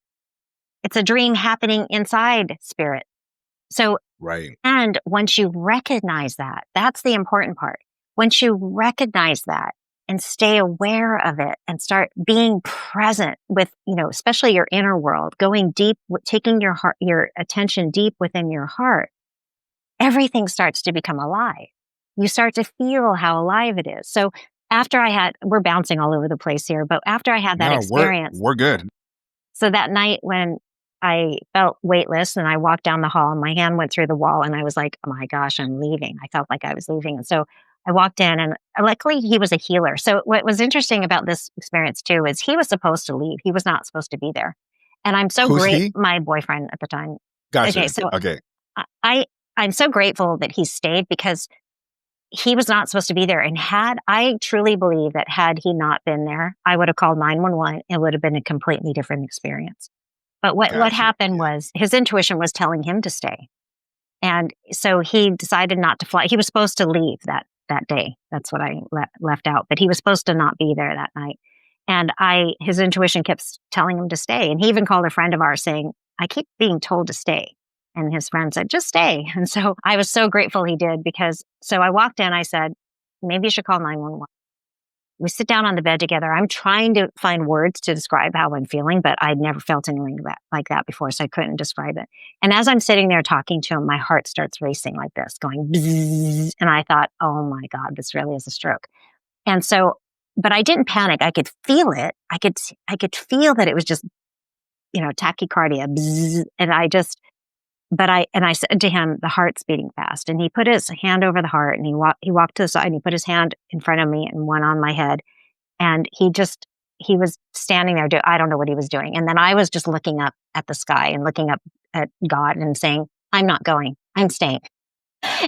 It's a dream happening inside spirit. So, Right. and once you recognize that, that's the important part. Once you recognize that and stay aware of it and start being present with, especially your inner world, going deep, taking your heart, your attention deep within your heart, everything starts to become alive. You start to feel how alive it is. So we're bouncing all over the place here, but after I had that No, experience, we're good. so that night when I felt weightless and I walked down the hall and my hand went through the wall and I was like, oh my gosh, I'm leaving. I felt like I was leaving. And so I walked in and luckily he was a healer. So what was interesting about this experience too is he was supposed to leave. He was not supposed to be there. And I'm so Who's great, he? my boyfriend at the time. Okay. Gotcha. So Okay. I'm so grateful that he stayed because he was not supposed to be there. And I truly believe that had he not been there, I would have called 911. It would have been a completely different experience. But what Gotcha. happened Yeah. was his intuition was telling him to stay. And so he decided not to fly. He was supposed to leave that day. That's what I left out. But he was supposed to not be there that night. And his intuition kept telling him to stay. And he even called a friend of ours saying, I keep being told to stay. And his friend said, just stay. And so I was so grateful he did so I walked in, I said, maybe you should call 911. We sit down on the bed together. I'm trying to find words to describe how I'm feeling, but I'd never felt anything like that before, so I couldn't describe it. And as I'm sitting there talking to him, my heart starts racing like this, going bzzz, and I thought, oh my God, this really is a stroke. And so, but I didn't panic. I could feel it. I could feel that it was just, tachycardia, bzzz, and I said to him, the heart's beating fast. And he put his hand over the heart and he walked to the side and he put his hand in front of me and one on my head. And he was standing there. I don't know what he was doing. And then I was just looking up at the sky and looking up at God and saying, I'm not going, I'm staying.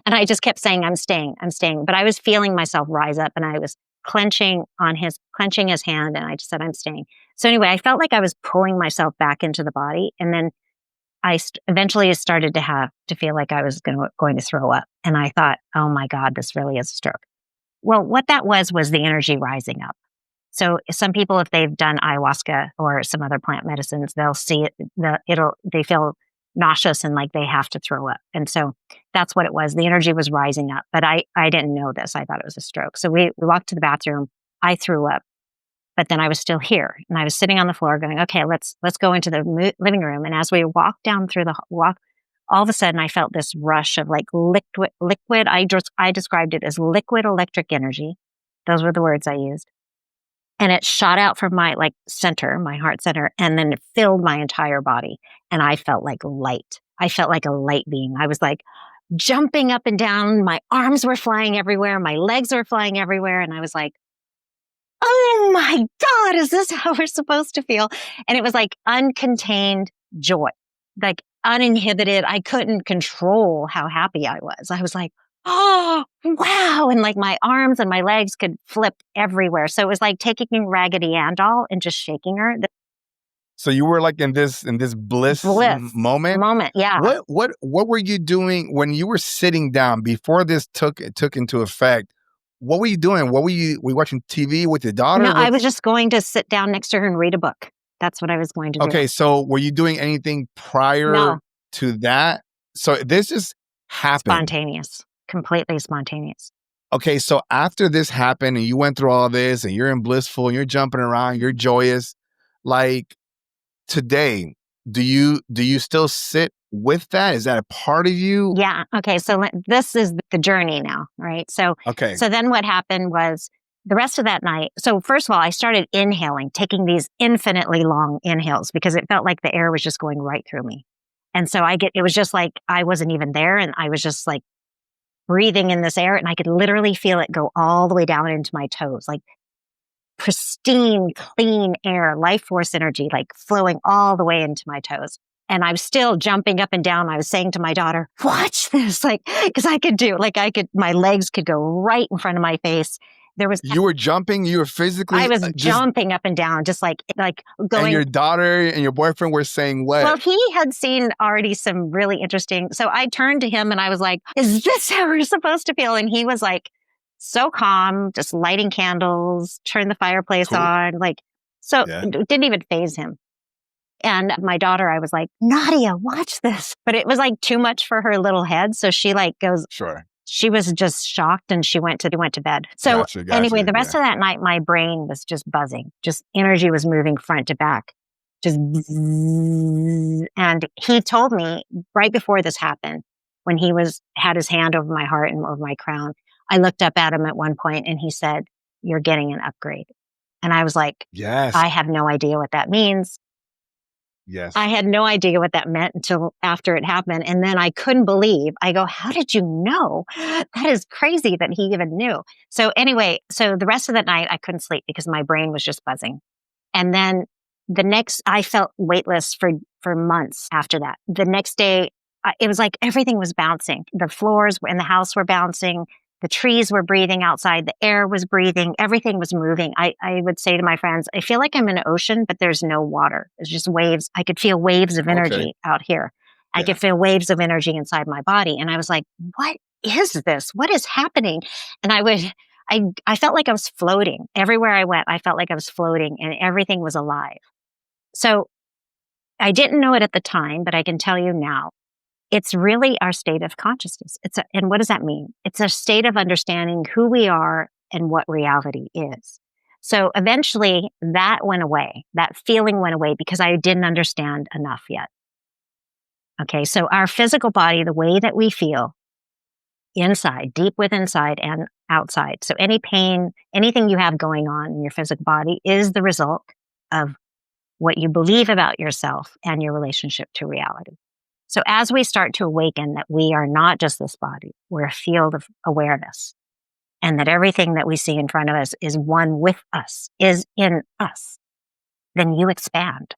And I just kept saying, I'm staying, I'm staying. But I was feeling myself rise up and I was clenching his hand. And I just said, I'm staying. So anyway, I felt like I was pulling myself back into the body. And then I eventually started to feel like I was going to throw up. And I thought, oh my God, this really is a stroke. Well, what that was the energy rising up. So some people, if they've done ayahuasca or some other plant medicines, they'll see it, they feel nauseous and like they have to throw up. And so that's what it was. The energy was rising up, but I didn't know this. I thought it was a stroke. So we walked to the bathroom. I threw up. But then I was still here and I was sitting on the floor going, okay, let's go into the living room. And as we walked down through the walk, all of a sudden I felt this rush of like liquid. I described it as liquid electric energy. Those were the words I used. And it shot out from my center, my heart center, and then it filled my entire body. And I felt like light. I felt like a light being. I was like jumping up and down. My arms were flying everywhere. My legs were flying everywhere. And I was like, oh my God, is this how we're supposed to feel? And it was like uncontained joy, like uninhibited. I couldn't control how happy I was. I was like, oh, wow. And like my arms and my legs could flip everywhere. So it was like taking Raggedy Ann doll and just shaking her. The So you were like in this bliss moment. Yeah. What were you doing when you were sitting down before this took into effect? What were you doing? Were you watching TV with your daughter? No, I was just going to sit down next to her and read a book. That's what I was going to do. Okay, so were you doing anything prior to that? So this just happened. Spontaneous, completely spontaneous. Okay, so after this happened and you went through all this and you're in blissful and you're jumping around, you're joyous, like today, do you still sit with that? Is that a part of you? Yeah. Okay. So this is the journey now, right? So So then what happened was the rest of that night. So first of all, I started inhaling, taking these infinitely long inhales because it felt like the air was just going right through me. And so it was just like I wasn't even there, and I was just like breathing in this air, and I could literally feel it go all the way down into my toes, like pristine, clean air, life force energy, like flowing all the way into my toes. And I was still jumping up and down. I was saying to my daughter, watch this, like, because my legs could go right in front of my face. You were jumping, you were physically. I was jumping up and down, just like going. And your daughter and your boyfriend were saying what? Well, he had seen already some really interesting. So I turned to him and I was like, is this how we're supposed to feel? And he was like, so calm, just lighting candles, turn the fireplace on. It didn't even faze him. And my daughter, I was like, Nadia, watch this. But it was like too much for her little head. So she goes, sure. She was just shocked and she went to bed. So anyway, the rest of that night, my brain was just buzzing. Just energy was moving front to back. Just bzzz. And he told me right before this happened, when he had his hand over my heart and over my crown, I looked up at him at one point and he said, you're getting an upgrade. And I was like, yes, I have no idea what that means. Yes. I had no idea what that meant until after it happened. And then I couldn't believe, I go, how did you know? That is crazy that he even knew. So anyway, the rest of that night I couldn't sleep because my brain was just buzzing. And then I felt weightless for months after that. The next day, it was like everything was bouncing. The floors in the house were bouncing. The trees were breathing outside. The air was breathing. Everything was moving. I would say to my friends, I feel like I'm in an ocean, but there's no water. It's just waves. I could feel waves of energy out here. Yeah. I could feel waves of energy inside my body. And I was like, what is this? What is happening? And I felt like I was floating. Everywhere I went, I felt like I was floating and everything was alive. So I didn't know it at the time, but I can tell you now. It's really our state of consciousness. And what does that mean? It's a state of understanding who we are and what reality is. So eventually that went away. That feeling went away because I didn't understand enough yet. Okay. So our physical body, the way that we feel inside, deep within inside and outside. So any pain, anything you have going on in your physical body is the result of what you believe about yourself and your relationship to reality. So as we start to awaken that we are not just this body, we're a field of awareness, and that everything that we see in front of us is one with us, is in us, then you expand.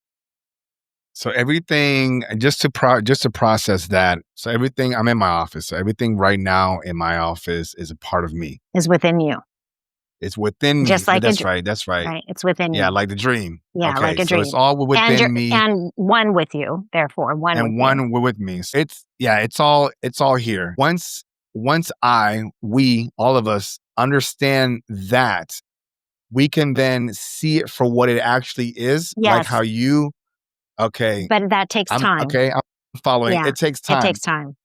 So everything, just to process that. So everything, I'm in my office. So everything right now in my office is a part of me. Is within you. It's within me. Just like that's right. Right. It's within you. Yeah, like the dream. Yeah, okay, like a dream. So it's all within me. And one with you, therefore, one and with one you. with me. It's all here. Once we, all of us understand that, we can then see it for what it actually is. Yes. Like how you, okay. But that takes time. Okay, I'm following. Yeah, it takes time. It takes time.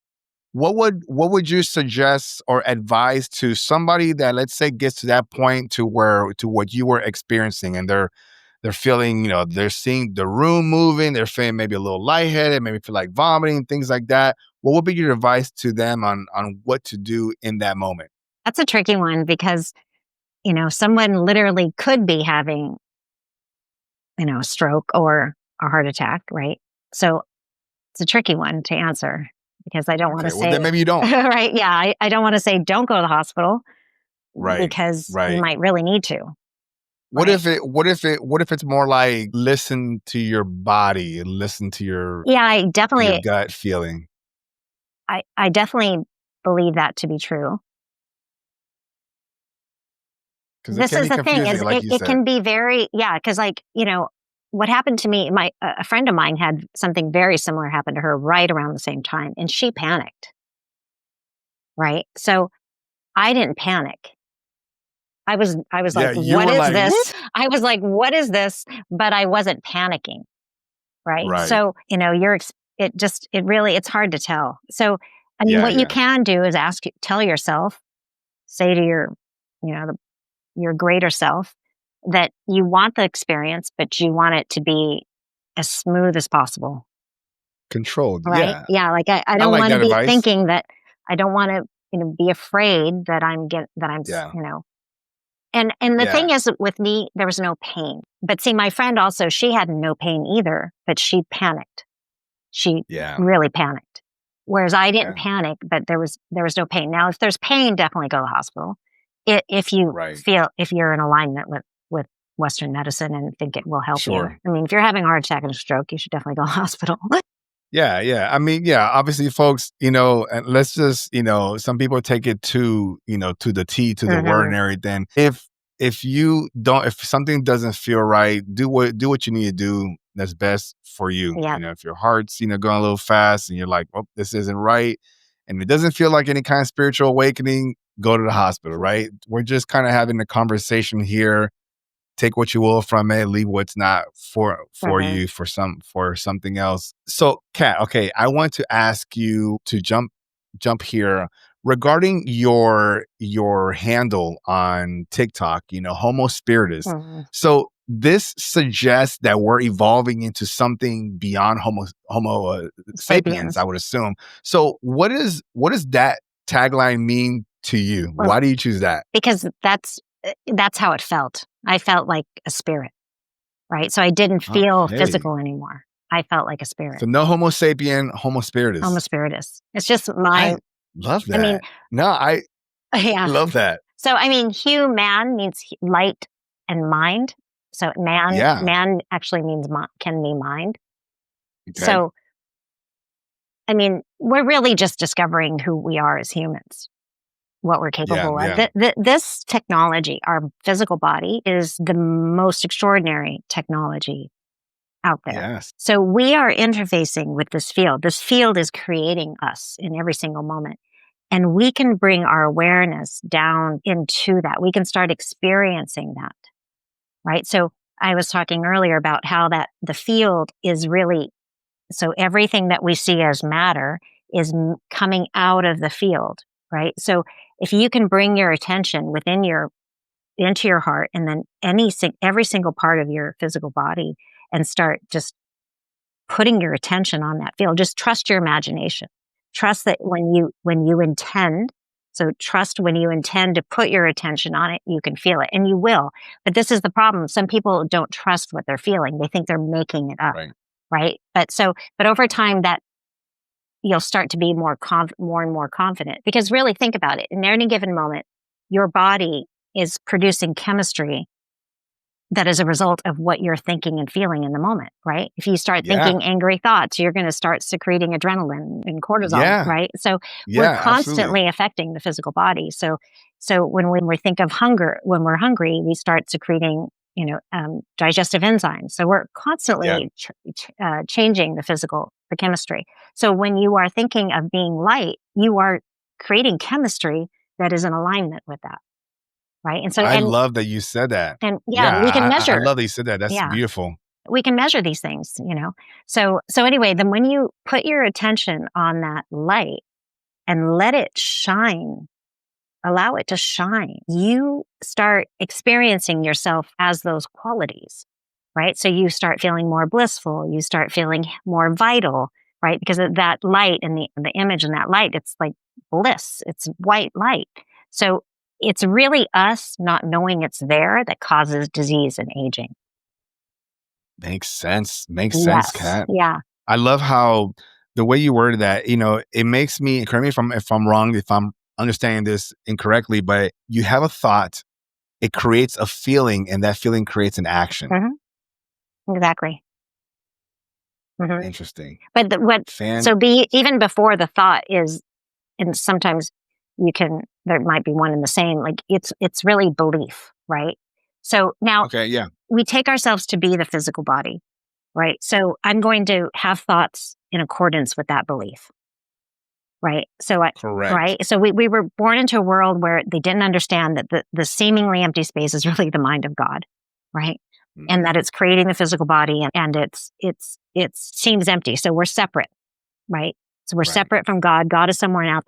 What would you suggest or advise to somebody that, let's say, gets to that point to what you were experiencing, and they're feeling, they're seeing the room moving, they're feeling maybe a little lightheaded, maybe feel like vomiting, things like that. What would be your advice to them on what to do in that moment? That's a tricky one because, someone literally could be having, a stroke or a heart attack, right? So it's a tricky one to answer. Because I don't want to say, then maybe you don't. Right? Yeah, I don't want to say don't go to the hospital, right? Because you might really need to. What if it's more like listen to your body, listen to your I definitely your gut feeling. I definitely believe that to be true. This is the thing, is it can be very, because what happened to me, a friend of mine had something very similar happen to her right around the same time, and she panicked, right? So I didn't panic. I was like, what is this? I was like, what is this? But I wasn't panicking, right? So, it's hard to tell. So, I mean, what you can do is tell yourself, say to your greater self, that you want the experience, but you want it to be as smooth as possible. Controlled, right? Yeah, like I don't want to be thinking that, I don't want to, be afraid that And the thing is, with me, there was no pain. But see, my friend also, she had no pain either, but she panicked. She really panicked. Whereas I didn't panic, but there was no pain. Now, if there's pain, definitely go to the hospital. If you feel, if you're in alignment with Western medicine and think it will help you. I mean, if you're having a heart attack and a stroke, you should definitely go to the hospital. I mean, obviously, folks, and let's just, some people take it to the T, to the word and everything. If something doesn't feel right, do what you need to do that's best for you. If your heart's, going a little fast and you're like, oh, this isn't right, and it doesn't feel like any kind of spiritual awakening, go to the hospital, right? We're just kind of having a conversation here. Take what you will from it, leave what's not for you, for something else. So, Kat, okay, I want to ask you to jump here regarding your handle on TikTok, Homo spiritus. So this suggests that we're evolving into something beyond Homo sapiens, I would assume. So what does that tagline mean to you? Well, why do you choose that? Because that's how it felt. I felt like a spirit, right? So I didn't feel physical anymore. I felt like a spirit. So no Homo sapien, Homo spiritus. Homo spiritus. It's just my... I love that. I love that. So, I mean, human means light and mind. So man actually means can mean mind. Okay. So, I mean, we're really just discovering who we are as humans, what we're capable of. This technology, our physical body, is the most extraordinary technology out there. Yes. So we are interfacing with this field. This field is creating us in every single moment. And we can bring our awareness down into that. We can start experiencing that, right? So I was talking earlier about how that the field is really, so everything that we see as matter is coming out of the field, right? So if you can bring your attention into your heart, and then every single part of your physical body, and start just putting your attention on that field, just trust your imagination. Trust that when you intend, so trust when you intend to put your attention on it, you can feel it, and you will. But this is the problem. Some people don't trust what they're feeling. They think they're making it up, right? But over time, that you'll start to be more and more confident. Because really, think about it. In any given moment, your body is producing chemistry that is a result of what you're thinking and feeling in the moment, right? If you start thinking angry thoughts, you're going to start secreting adrenaline and cortisol, right? So we're constantly affecting the physical body. So when we think of hunger, when we're hungry, we start secreting, digestive enzymes. So we're constantly changing the chemistry. So when you are thinking of being light, you are creating chemistry that is in alignment with that. Right. And so I love that you said that. And we can measure. I love that you said that. That's beautiful. We can measure these things, So anyway, then when you put your attention on that light and let it shine, allow it to shine, you start experiencing yourself as those qualities, right? So you start feeling more blissful. You start feeling more vital, right? Because of that light and the image in that light, it's like bliss. It's white light. So it's really us not knowing it's there that causes disease and aging. Makes sense, Kat. Yeah. I love how the way you worded that, it makes me, correct me if I'm wrong, if I'm understanding this incorrectly, but you have a thought, it creates a feeling, and that feeling creates an action. Mm-hmm. Exactly. Mm-hmm. Interesting. But even before the thought is and sometimes there might be one and the same. Like it's really belief, right? So now we take ourselves to be the physical body, right? So I'm going to have thoughts in accordance with that belief. Right. So Correct. Right. So we were born into a world where they didn't understand that the seemingly empty space is really the mind of God. Right. Mm-hmm. And that it's creating the physical body and it seems empty. So we're separate. Right. So we're separate from God. God is somewhere out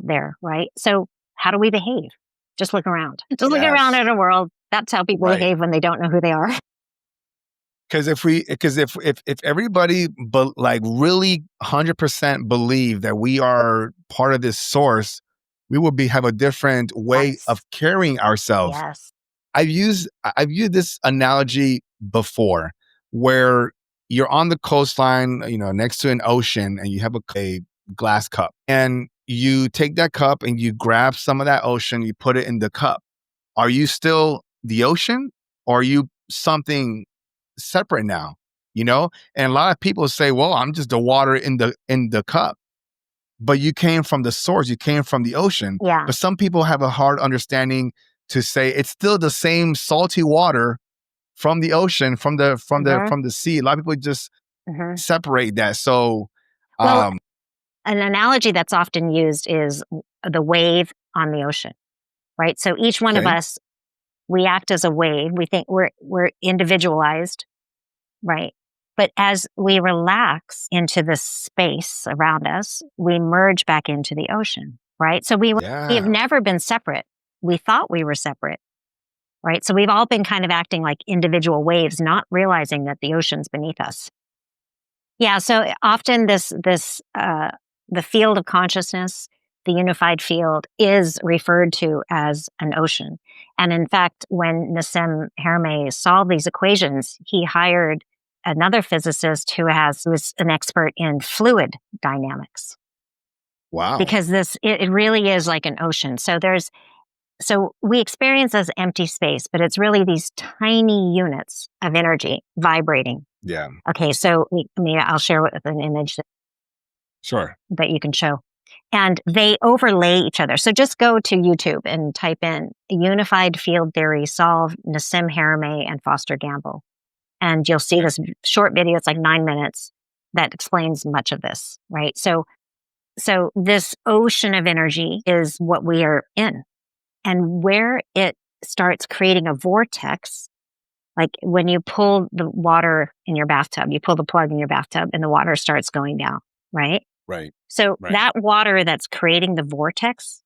there. Right. So how do we behave? Just look around. Just look around at a world. That's how people behave when they don't know who they are. Because if everybody really 100% believe that we are part of this source, we will have a different way of carrying ourselves. Yes. I've used this analogy before, where you're on the coastline, next to an ocean, and you have a glass cup, and you take that cup and you grab some of that ocean, you put it in the cup. Are you still the ocean, or are you something separate now? And a lot of people say, well, I'm just the water in the cup. But you came from the source, you came from the ocean. Yeah. But some people have a hard understanding to say it's still the same salty water from the ocean, from the sea. A lot of people just separate that. So an analogy that's often used is the wave on the ocean. Right. So each one of us, we act as a wave. We think we're individualized, right? But as we relax into the space around us, we merge back into the ocean, right? So we have never been separate. We thought we were separate, right? So we've all been kind of acting like individual waves, not realizing that the ocean's beneath us. Yeah. So often the field of consciousness, the unified field, is referred to as an ocean. And in fact, when Nassim Haramein solved these equations, he hired another physicist who was an expert in fluid dynamics. Wow. Because it really is like an ocean. So we experience as empty space, but it's really these tiny units of energy vibrating. Yeah. Okay. So I'll share an image that you can show. And they overlay each other. So just go to YouTube and type in Unified Field Theory, solve Nassim Haramein and Foster Gamble. And you'll see this short video, it's like 9 minutes, that explains much of this, right? So this ocean of energy is what we are in. And where it starts creating a vortex, like when you pull the water in your bathtub, you pull the plug in your bathtub and the water starts going down, right? Right. So that water that's creating the vortex,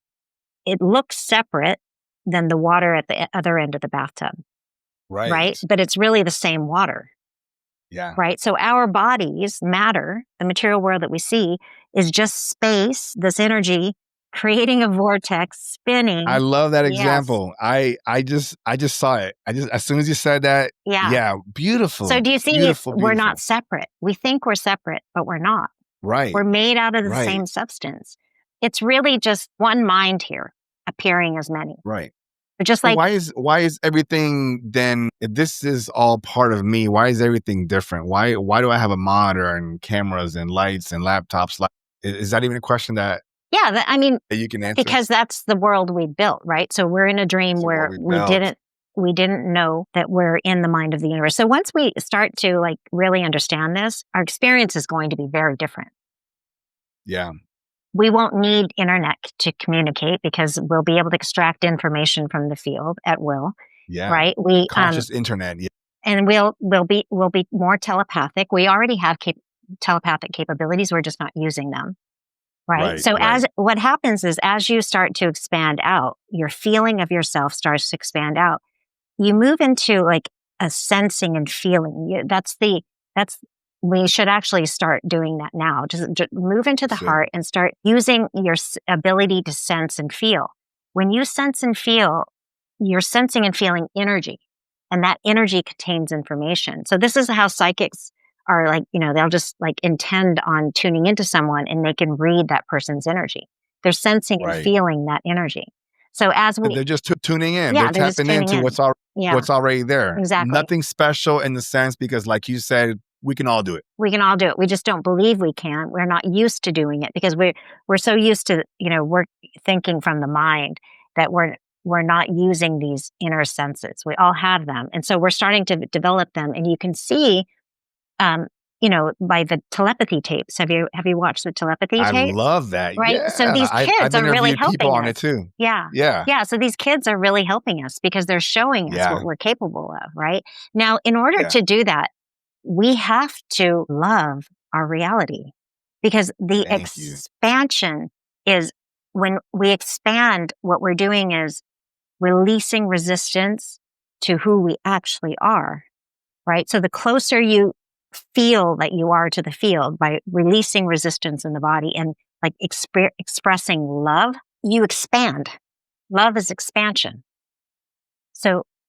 it looks separate than the water at the other end of the bathtub. Right. But it's really the same water. Yeah. Right. So our bodies, matter, the material world that we see, is just space, this energy creating a vortex, spinning. I love that example. I just saw it. As soon as you said that, beautiful. So do you see beautiful. We're not separate. We think we're separate, but we're not. Right. We're made out of the same substance. It's really just one mind here appearing as many. Right. But just like, why is everything then, if this is all part of me, why is everything different? Why do I have a monitor and cameras and lights and laptops? Is that even a question that that you can answer? Because that's the world we built, right? So we're in a dream where we didn't know that we're in the mind of the universe. So once we start to really understand this, our experience is going to be very different. Yeah. We won't need internet to communicate because we'll be able to extract information from the field at will. Yeah. Right. Conscious internet. Yeah. And we'll be more telepathic. We already have telepathic capabilities. We're just not using them. Right. So what happens is, as you start to expand out, your feeling of yourself starts to expand out. You move into a sensing and feeling. We should actually start doing that now. Just move into the heart and start using your ability to sense and feel. When you sense and feel, you're sensing and feeling energy, and that energy contains information. So this is how psychics are they'll just intend on tuning into someone and they can read that person's energy. They're sensing and feeling that energy. So they're just tuning in. They're tapping into what's already there. Exactly. Nothing special in the sense, because like you said, we can all do it. We can all do it. We just don't believe we can. We're not used to doing it because we're so used to, we're thinking from the mind that we're not using these inner senses. We all have them. And so we're starting to develop them. And you can see, by the telepathy tapes. Have you watched the telepathy tapes? I love that. Right. Yeah. So these kids are really helping people on us. it too. Yeah. Yeah. Yeah. So these kids are really helping us because they're showing us what we're capable of. Right. Now, in order to do that, we have to love our reality, because the expansion is when we expand, what we're doing is releasing resistance to who we actually are, right? So the closer you feel that you are to the field by releasing resistance in the body and like expressing love, you expand. Love is expansion.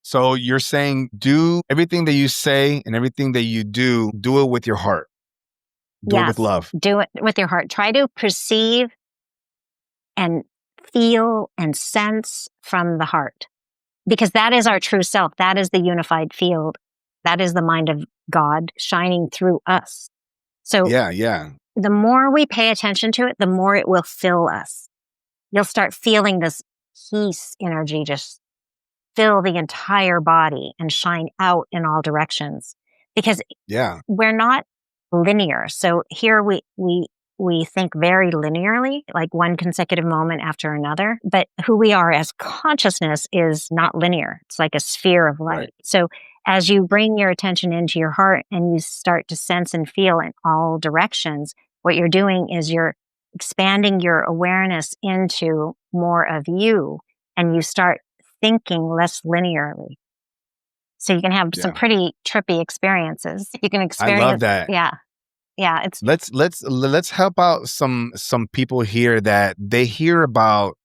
So you're saying do everything that you say and everything that you do it with your heart. Do it with love. Do it with your heart. Try to perceive and feel and sense from the heart, because that is our true self. That is the unified field. That is the mind of God shining through us. So the more we pay attention to it, the more it will fill us. You'll start feeling this peace energy just fill the entire body and shine out in all directions, because we're not linear. So here we think very linearly, like one consecutive moment after another, but who we are as consciousness is not linear. It's like a sphere of light. Right. So as you bring your attention into your heart and you start to sense and feel in all directions, what you're doing is you're expanding your awareness into more of you, and you start thinking less linearly. So you can have some pretty trippy experiences. You can experience. I love that. Yeah. Yeah. It's let's help out some people here that they hear about,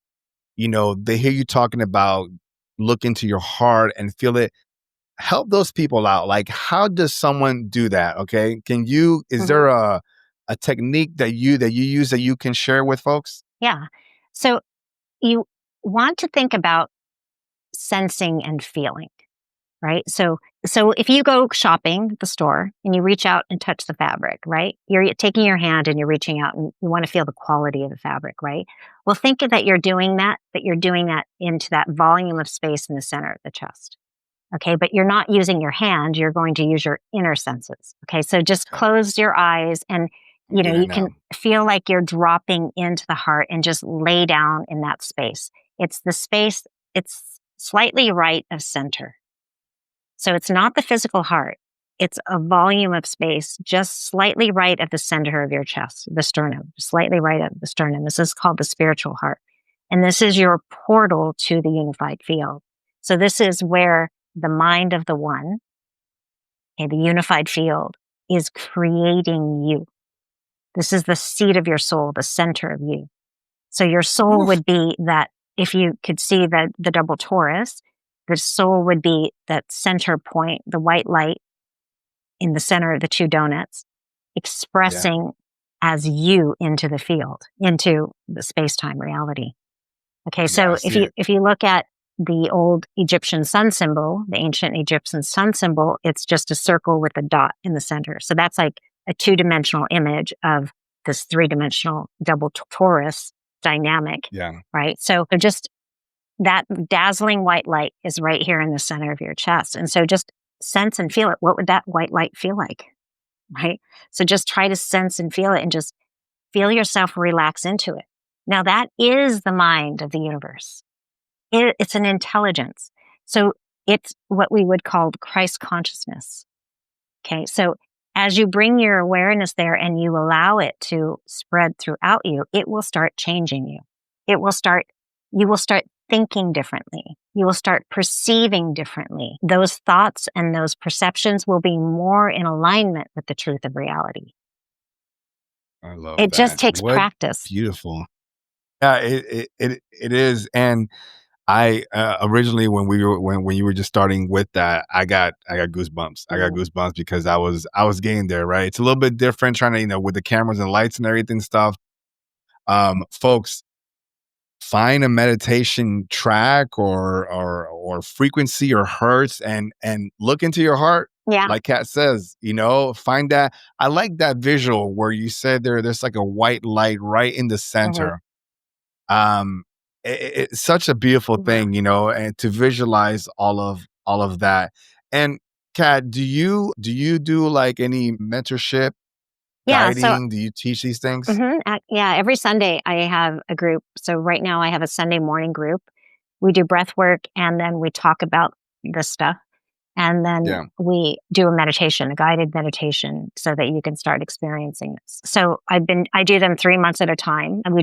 they hear you talking about look into your heart and feel it. Help those people out. Like, how does someone do that? Okay. Is there a technique that you use that you can share with folks? Yeah. So you want to think about sensing and feeling, right? So if you go shopping at the store and you reach out and touch the fabric, right? You're taking your hand and you're reaching out and you want to feel the quality of the fabric, right? Well, think that you're doing that, but you're doing that into that volume of space in the center of the chest. Okay. But you're not using your hand. You're going to use your inner senses. Okay. So just close your eyes and, you can feel like you're dropping into the heart and just lay down in that space. It's the space, it's slightly right of center. So it's not the physical heart. It's a volume of space just slightly right of the center of your chest, the sternum, slightly right of the sternum. This is called the spiritual heart. And this is your portal to the unified field. So this is where the mind of the one, the unified field, is creating you. This is the seat of your soul, the center of you. So your soul would be that, if you could see the double torus, the soul would be that center point, the white light in the center of the two donuts, expressing as you into the field, into the space-time reality. Okay, so if you look at the old Egyptian sun symbol, the ancient Egyptian sun symbol, it's just a circle with a dot in the center. So that's like a two-dimensional image of this three-dimensional double torus dynamic. Right? So just that dazzling white light is right here in the center of your chest. And so just sense and feel it. What would that white light feel like? Right? So just try to sense and feel it and just feel yourself relax into it. Now that is the mind of the universe. It's an intelligence. So it's what we would call Christ consciousness. Okay. So as you bring your awareness there and you allow it to spread throughout you, it will start changing you. You will start thinking differently. You will start perceiving differently. Those thoughts and those perceptions will be more in alignment with the truth of reality. I love it. Just takes practice. Beautiful. Yeah, it is. And I originally when you were just starting with that, I got goosebumps. I got goosebumps because I was getting there, right? It's a little bit different trying to, with the cameras and lights and everything stuff. Folks, find a meditation track or frequency or hertz and look into your heart. Yeah. Like Kat says, find that. I like that visual where you said there's like a white light right in the center. It's such a beautiful thing, and to visualize all of that. And Kat, do you do like any mentorship, Yeah. So, guiding? Do you teach these things? every Sunday I have a group. So right now I have a Sunday morning group. We do breath work and then we talk about this stuff. And then Yeah. we do a meditation, a guided meditation, so that you can start experiencing this. So I do them 3 months at a time. And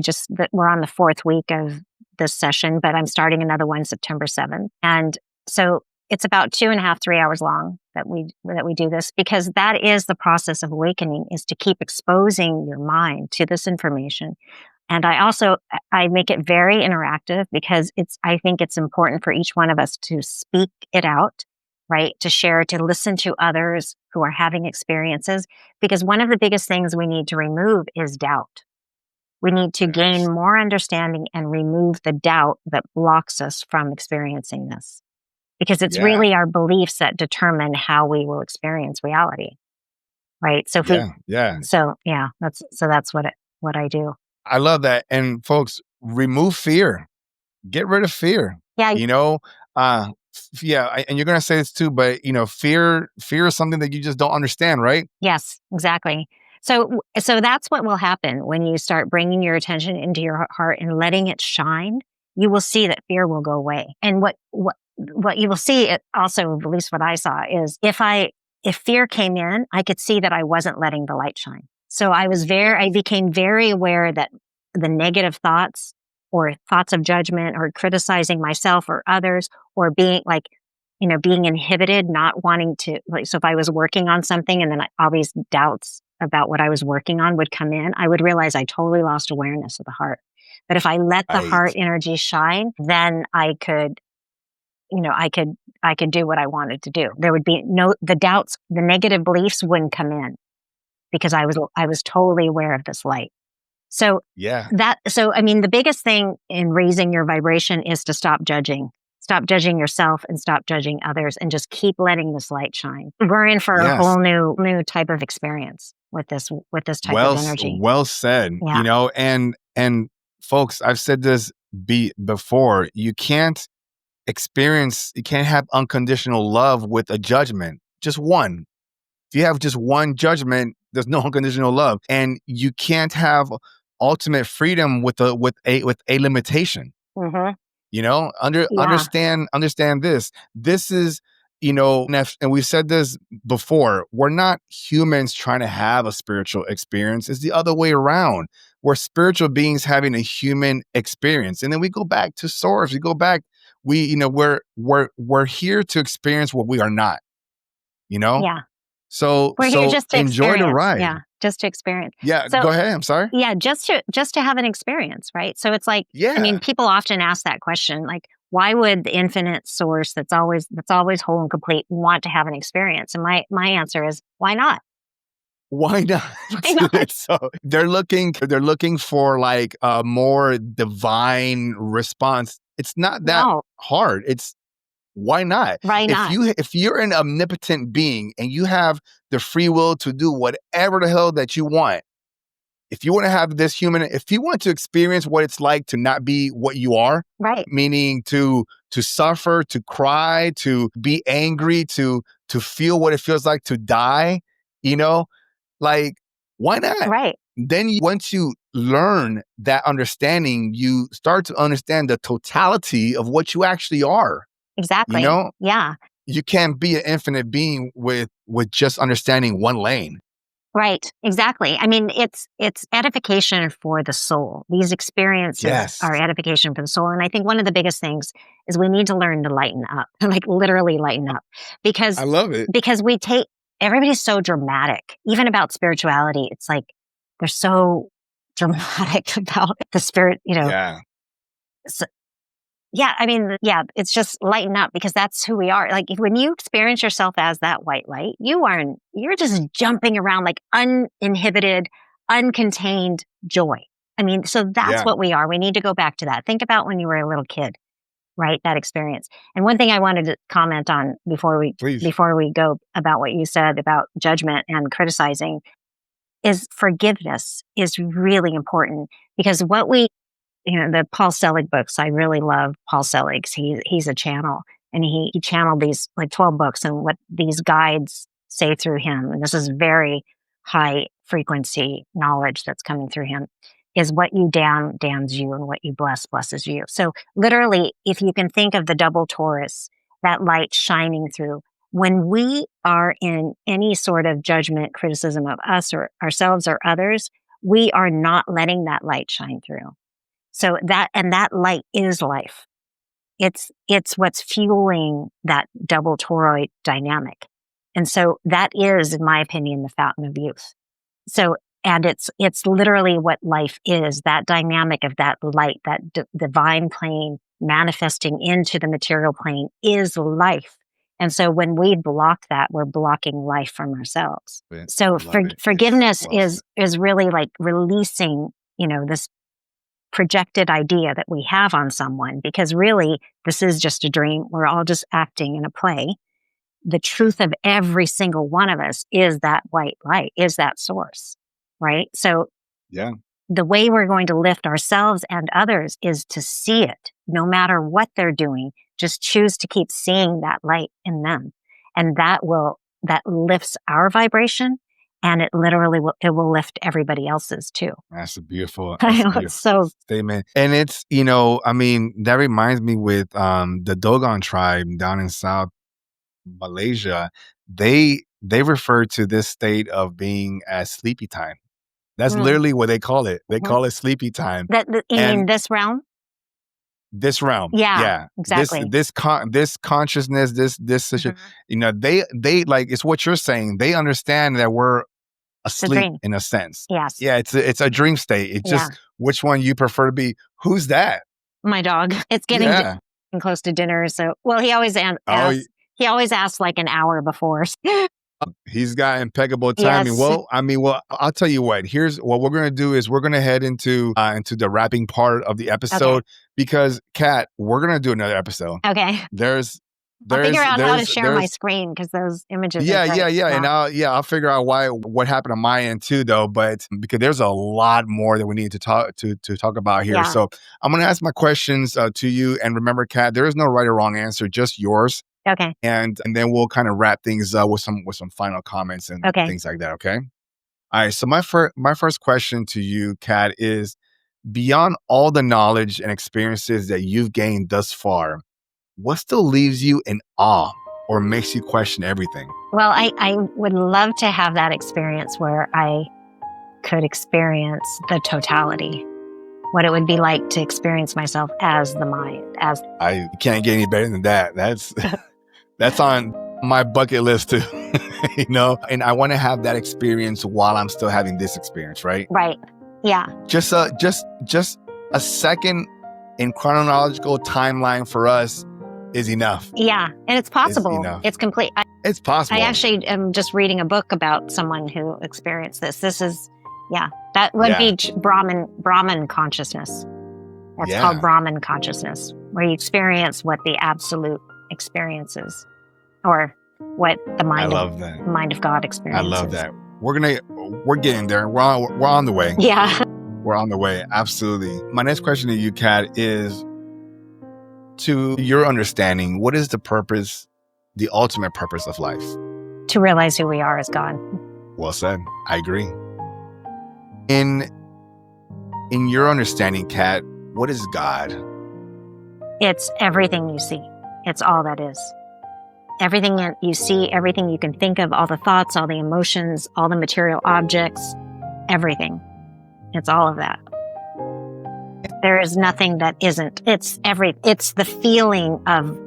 we're on the 4th week of this session, but I'm starting another one September 7th. And so it's about 2.5, 3 hours long that we do this, because that is the process of awakening, is to keep exposing your mind to this information. And I make it very interactive, because I think it's important for each one of us to speak it out, right? To share, to listen to others who are having experiences, because one of the biggest things we need to remove is doubt. We need to gain more understanding and remove the doubt that blocks us from experiencing this, because it's really our beliefs that determine how we will experience reality, right? So that's what I do. I love that. And folks, remove fear. Get rid of fear. Yeah. And you're going to say this too, but fear is something that you just don't understand, right? Yes, exactly. So that's what will happen when you start bringing your attention into your heart and letting it shine. You will see that fear will go away. And what you will see, also, at least what I saw, is if fear came in, I could see that I wasn't letting the light shine. So I became very aware that the negative thoughts or thoughts of judgment or criticizing myself or others, or being inhibited, not wanting to, so if I was working on something and then all these doubts about what I was working on would come in, I would realize I totally lost awareness of the heart. But if I let the heart energy shine, then I could do what I wanted to do. There would be the doubts, the negative beliefs wouldn't come in, because I was totally aware of this light. So the biggest thing in raising your vibration is to stop judging yourself and stop judging others, and just keep letting this light shine. We're in for a whole new type of experience with this type of energy. Well said. Yeah. And folks, I've said this before. You can't have unconditional love with a judgment. Just one. If you have just one judgment, there's no unconditional love, and you can't have ultimate freedom with a limitation. Understand this. This is, and we've said this before, we're not humans trying to have a spiritual experience. It's the other way around. We're spiritual beings having a human experience. And then we go back to source. We go back, we're here to experience what we are not, Yeah. So we're here just to enjoy the ride. Yeah, just to experience. Yeah, go ahead. I'm sorry. Yeah, just to have an experience, right? So it's like, people often ask that question, like, why would the infinite source that's always whole and complete want to have an experience? And my answer is, why not? Why not? Why not? So they're looking for like a more divine response. It's not that hard. It's why not? Why not? If you're an omnipotent being and you have the free will to do whatever the hell that you want, if you want to have if you want to experience what it's like to not be what you are, right? Meaning to suffer, to cry, to be angry, to feel what it feels like to die, like, why not? Right. Then once you learn that understanding, you start to understand the totality of what you actually are. Exactly. Yeah. You can't be an infinite being with just understanding one lane. Right. Exactly. I mean, it's edification for the soul. These experiences are edification for the soul. And I think one of the biggest things is we need to learn to lighten up, like literally lighten up, because I love it. Because everybody's so dramatic, even about spirituality. It's like, they're so dramatic about the spirit, Yeah. So, it's just lighten up, because that's who we are. Like, when you experience yourself as that white light, you're just jumping around like uninhibited, uncontained joy. I mean, so that's Yeah. what we are. We need to go back to that. Think about when you were a little kid, right? That experience. And one thing I wanted to comment on Please. before we go about what you said about judgment and criticizing is forgiveness is really important, because what we, the Paul Selig books, I really love Paul Selig's. He's a channel, and he channeled these like 12 books, and what these guides say through him, and this is very high frequency knowledge that's coming through him, is what you damn damns you, and what you bless blesses you. So literally, if you can think of the double torus, that light shining through, when we are in any sort of judgment, criticism of us or ourselves or others, we are not letting that light shine through. So that light is life. It's what's fueling that double toroid dynamic. And so that is, in my opinion, the fountain of youth. So, and it's literally what life is, that dynamic of that light, that divine plane manifesting into the material plane is life. And so when we block that, we're blocking life from ourselves. So forgiveness is really like releasing, this projected idea that we have on someone, because really this is just a dream. We're all just acting in a play. The truth of every single one of us is that white light, is that source, right? So yeah, the way we're going to lift ourselves and others is to see it, no matter what they're doing. Just choose to keep seeing that light in them. And that lifts our vibration, and it literally will lift everybody else's too. That's a beautiful statement. And it's, that reminds me with the Dogon tribe down in South Malaysia. They refer to this state of being as sleepy time. That's literally what they call it. They call it sleepy time. You mean this realm? This realm. Yeah. Exactly. This consciousness, this they like, it's what you're saying. They understand that we're asleep in a sense. Yes. Yeah, it's a dream state. It's just which one you prefer to be. Who's that? My dog. It's getting close to dinner. So, well, he always asks. He always asks like an hour before. He's got impeccable timing. Yes. Well, I'll tell you what. Here's what we're going to do is we're going to head into the wrapping part of the episode, because Kat, we're going to do another episode. Okay. I'll figure out how to share my screen, because those images. Yeah. And I'll figure out what happened on my end too, though. But because there's a lot more that we need to talk about here. Yeah. So I'm going to ask my questions to you, and remember, Kat, there is no right or wrong answer, just yours. Okay. And then we'll kind of wrap things up with some final comments and things like that. Okay. All right. So my first question to you, Kat, is, beyond all the knowledge and experiences that you've gained thus far, what still leaves you in awe or makes you question everything? Well, I would love to have that experience where I could experience the totality. What it would be like to experience myself as the mind. I can't get any better than that. That's on my bucket list too, and I want to have that experience while I'm still having this experience, right? Right. Yeah. Just a second in chronological timeline for us is enough. Yeah. And it's possible. It's complete. It's possible. I actually am just reading a book about someone who experienced this. This is, that would be Brahman consciousness. That's called Brahman consciousness, where you experience what the absolute experiences, or what the mind of God experiences. I love that. We're getting there. We're on the way. Yeah. We're on the way. Absolutely. My next question to you, Kat, is, to your understanding, what is the ultimate purpose of life? To realize who we are as God. Well said. I agree. In your understanding, Kat, what is God? It's everything you see. It's all that is. Everything that you see, everything you can think of, all the thoughts, all the emotions, all the material objects, everything. It's all of that. There is nothing that isn't. It's the feeling of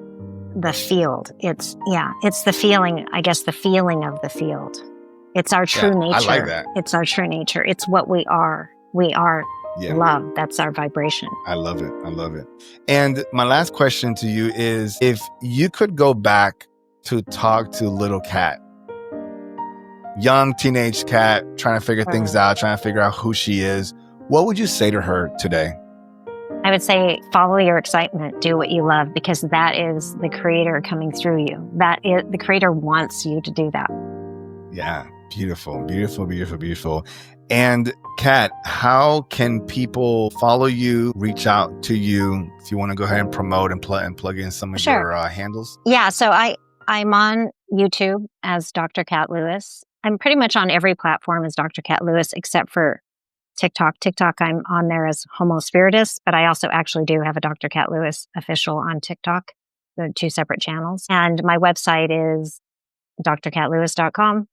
the field. It's the feeling, I guess, the feeling of the field. It's our true nature. I like that. It's our true nature. It's what we are. We are love. That's our vibration. I love it. And my last question to you is, if you could go back to talk to little Kat, young teenage Kat, trying to figure things out, trying to figure out who she is, what would you say to her today? I would say follow your excitement, do what you love, because that is the creator coming through you. The creator wants you to do that. Yeah, beautiful, beautiful, beautiful, beautiful. And Kat, how can people follow you, reach out to you if you want to go ahead and promote and plug in some of your handles? Yeah, so I'm on YouTube as Dr. Kat Lewis. I'm pretty much on every platform as Dr. Kat Lewis except for TikTok. TikTok, I'm on there as Homo spiritus, but I also actually do have a Dr. Kat Lewis official on TikTok. They're two separate channels. And my website is drkatlewis.com.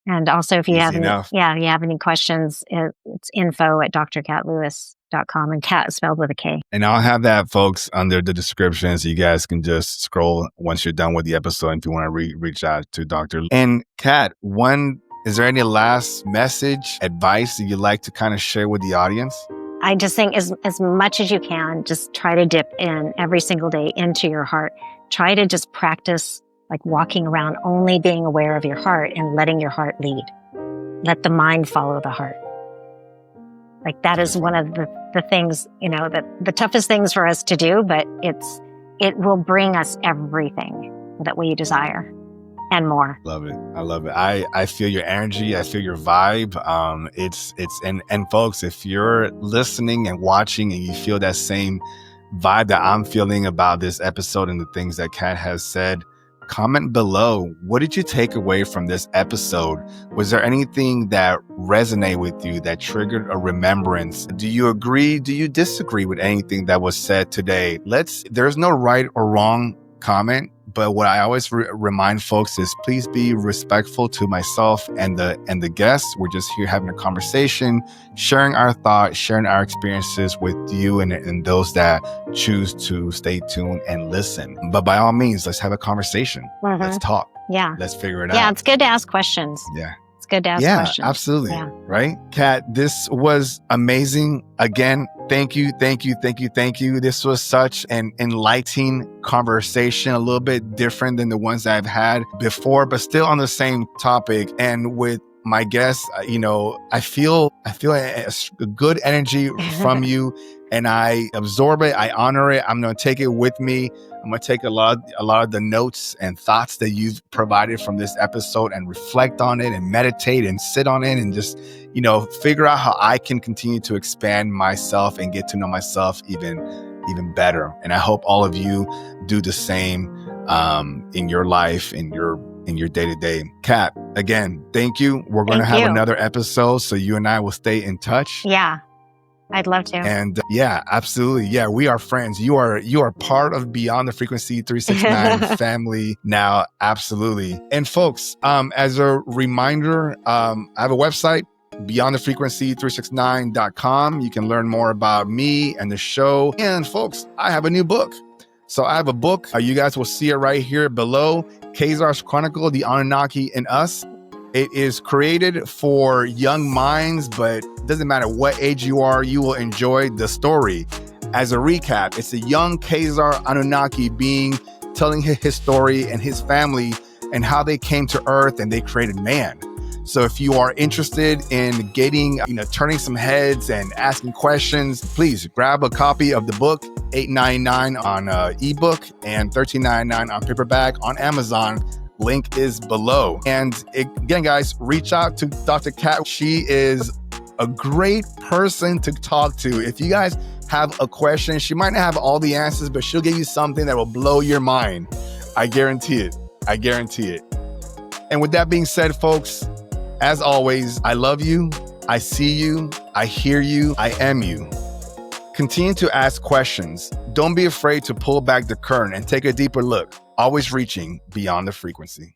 And also, if you have any questions, it's info@drkatlewis.com, and Kat is spelled with a K. And I'll have that, folks, under the description, so you guys can just scroll once you're done with the episode if you want to reach out to Dr. And Kat, is there any last message, advice that you'd like to kind of share with the audience? I just think as much as you can, just try to dip in every single day into your heart. Try to just practice like walking around only being aware of your heart and letting your heart lead. Let the mind follow the heart. Like that is one of the things, the toughest things for us to do, but it will bring us everything that we desire and more. Love it. I love it. I feel your energy. I feel your vibe. And folks, if you're listening and watching and you feel that same vibe that I'm feeling about this episode and the things that Kat has said, comment below. What did you take away from this episode? Was there anything that resonated with you, that triggered a remembrance? Do you agree? Do you disagree with anything that was said today? There's no right or wrong comment, but what I always remind folks is please be respectful to myself and the guests. We're just here having a conversation, sharing our thoughts, sharing our experiences with you and those that choose to stay tuned and listen. But by all means, let's have a conversation. Mm-hmm. Let's talk. Yeah. Let's figure it out. Yeah, it's good to ask questions. Yeah. It's good to ask questions. Yeah, absolutely. Right? Kat, this was amazing. Again, thank you. This was such an enlightening conversation, a little bit different than the ones that I've had before, but still on the same topic. And with my guests, I feel a good energy from you, and I absorb it. I honor it. I'm going to take it with me. I'm going to take a lot of the notes and thoughts that you've provided from this episode and reflect on it and meditate and sit on it and just, figure out how I can continue to expand myself and get to know myself even better. And I hope all of you do the same in your life, in your day-to-day. Kat, again, thank you. We're going to have another episode, so you and I will stay in touch. Yeah. I'd love to. And yeah, absolutely. Yeah, we are friends. You are part of Beyond the Frequency 369 family now. Absolutely. And folks, as a reminder, I have a website, beyondthefrequency369.com. You can learn more about me and the show. And folks, I have a new book. So I have a book. You guys will see it right here below. Cesar's Chronicle, The Anunnaki in Us. It is created for young minds, but it doesn't matter what age you are, you will enjoy the story. As a recap, it's a young Cesar Anunnaki being telling his story and his family and how they came to Earth and they created man. So if you are interested in getting, turning some heads and asking questions, please grab a copy of the book, $8.99 on ebook and $13.99 on paperback on Amazon. Link is below. And again, guys, reach out to Dr. Kat. She is a great person to talk to. If you guys have a question, she might not have all the answers, but she'll give you something that will blow your mind. I guarantee it. And with that being said, folks, as always, I love you. I see you. I hear you. I am you. Continue to ask questions. Don't be afraid to pull back the curtain and take a deeper look. Always reaching beyond the frequency.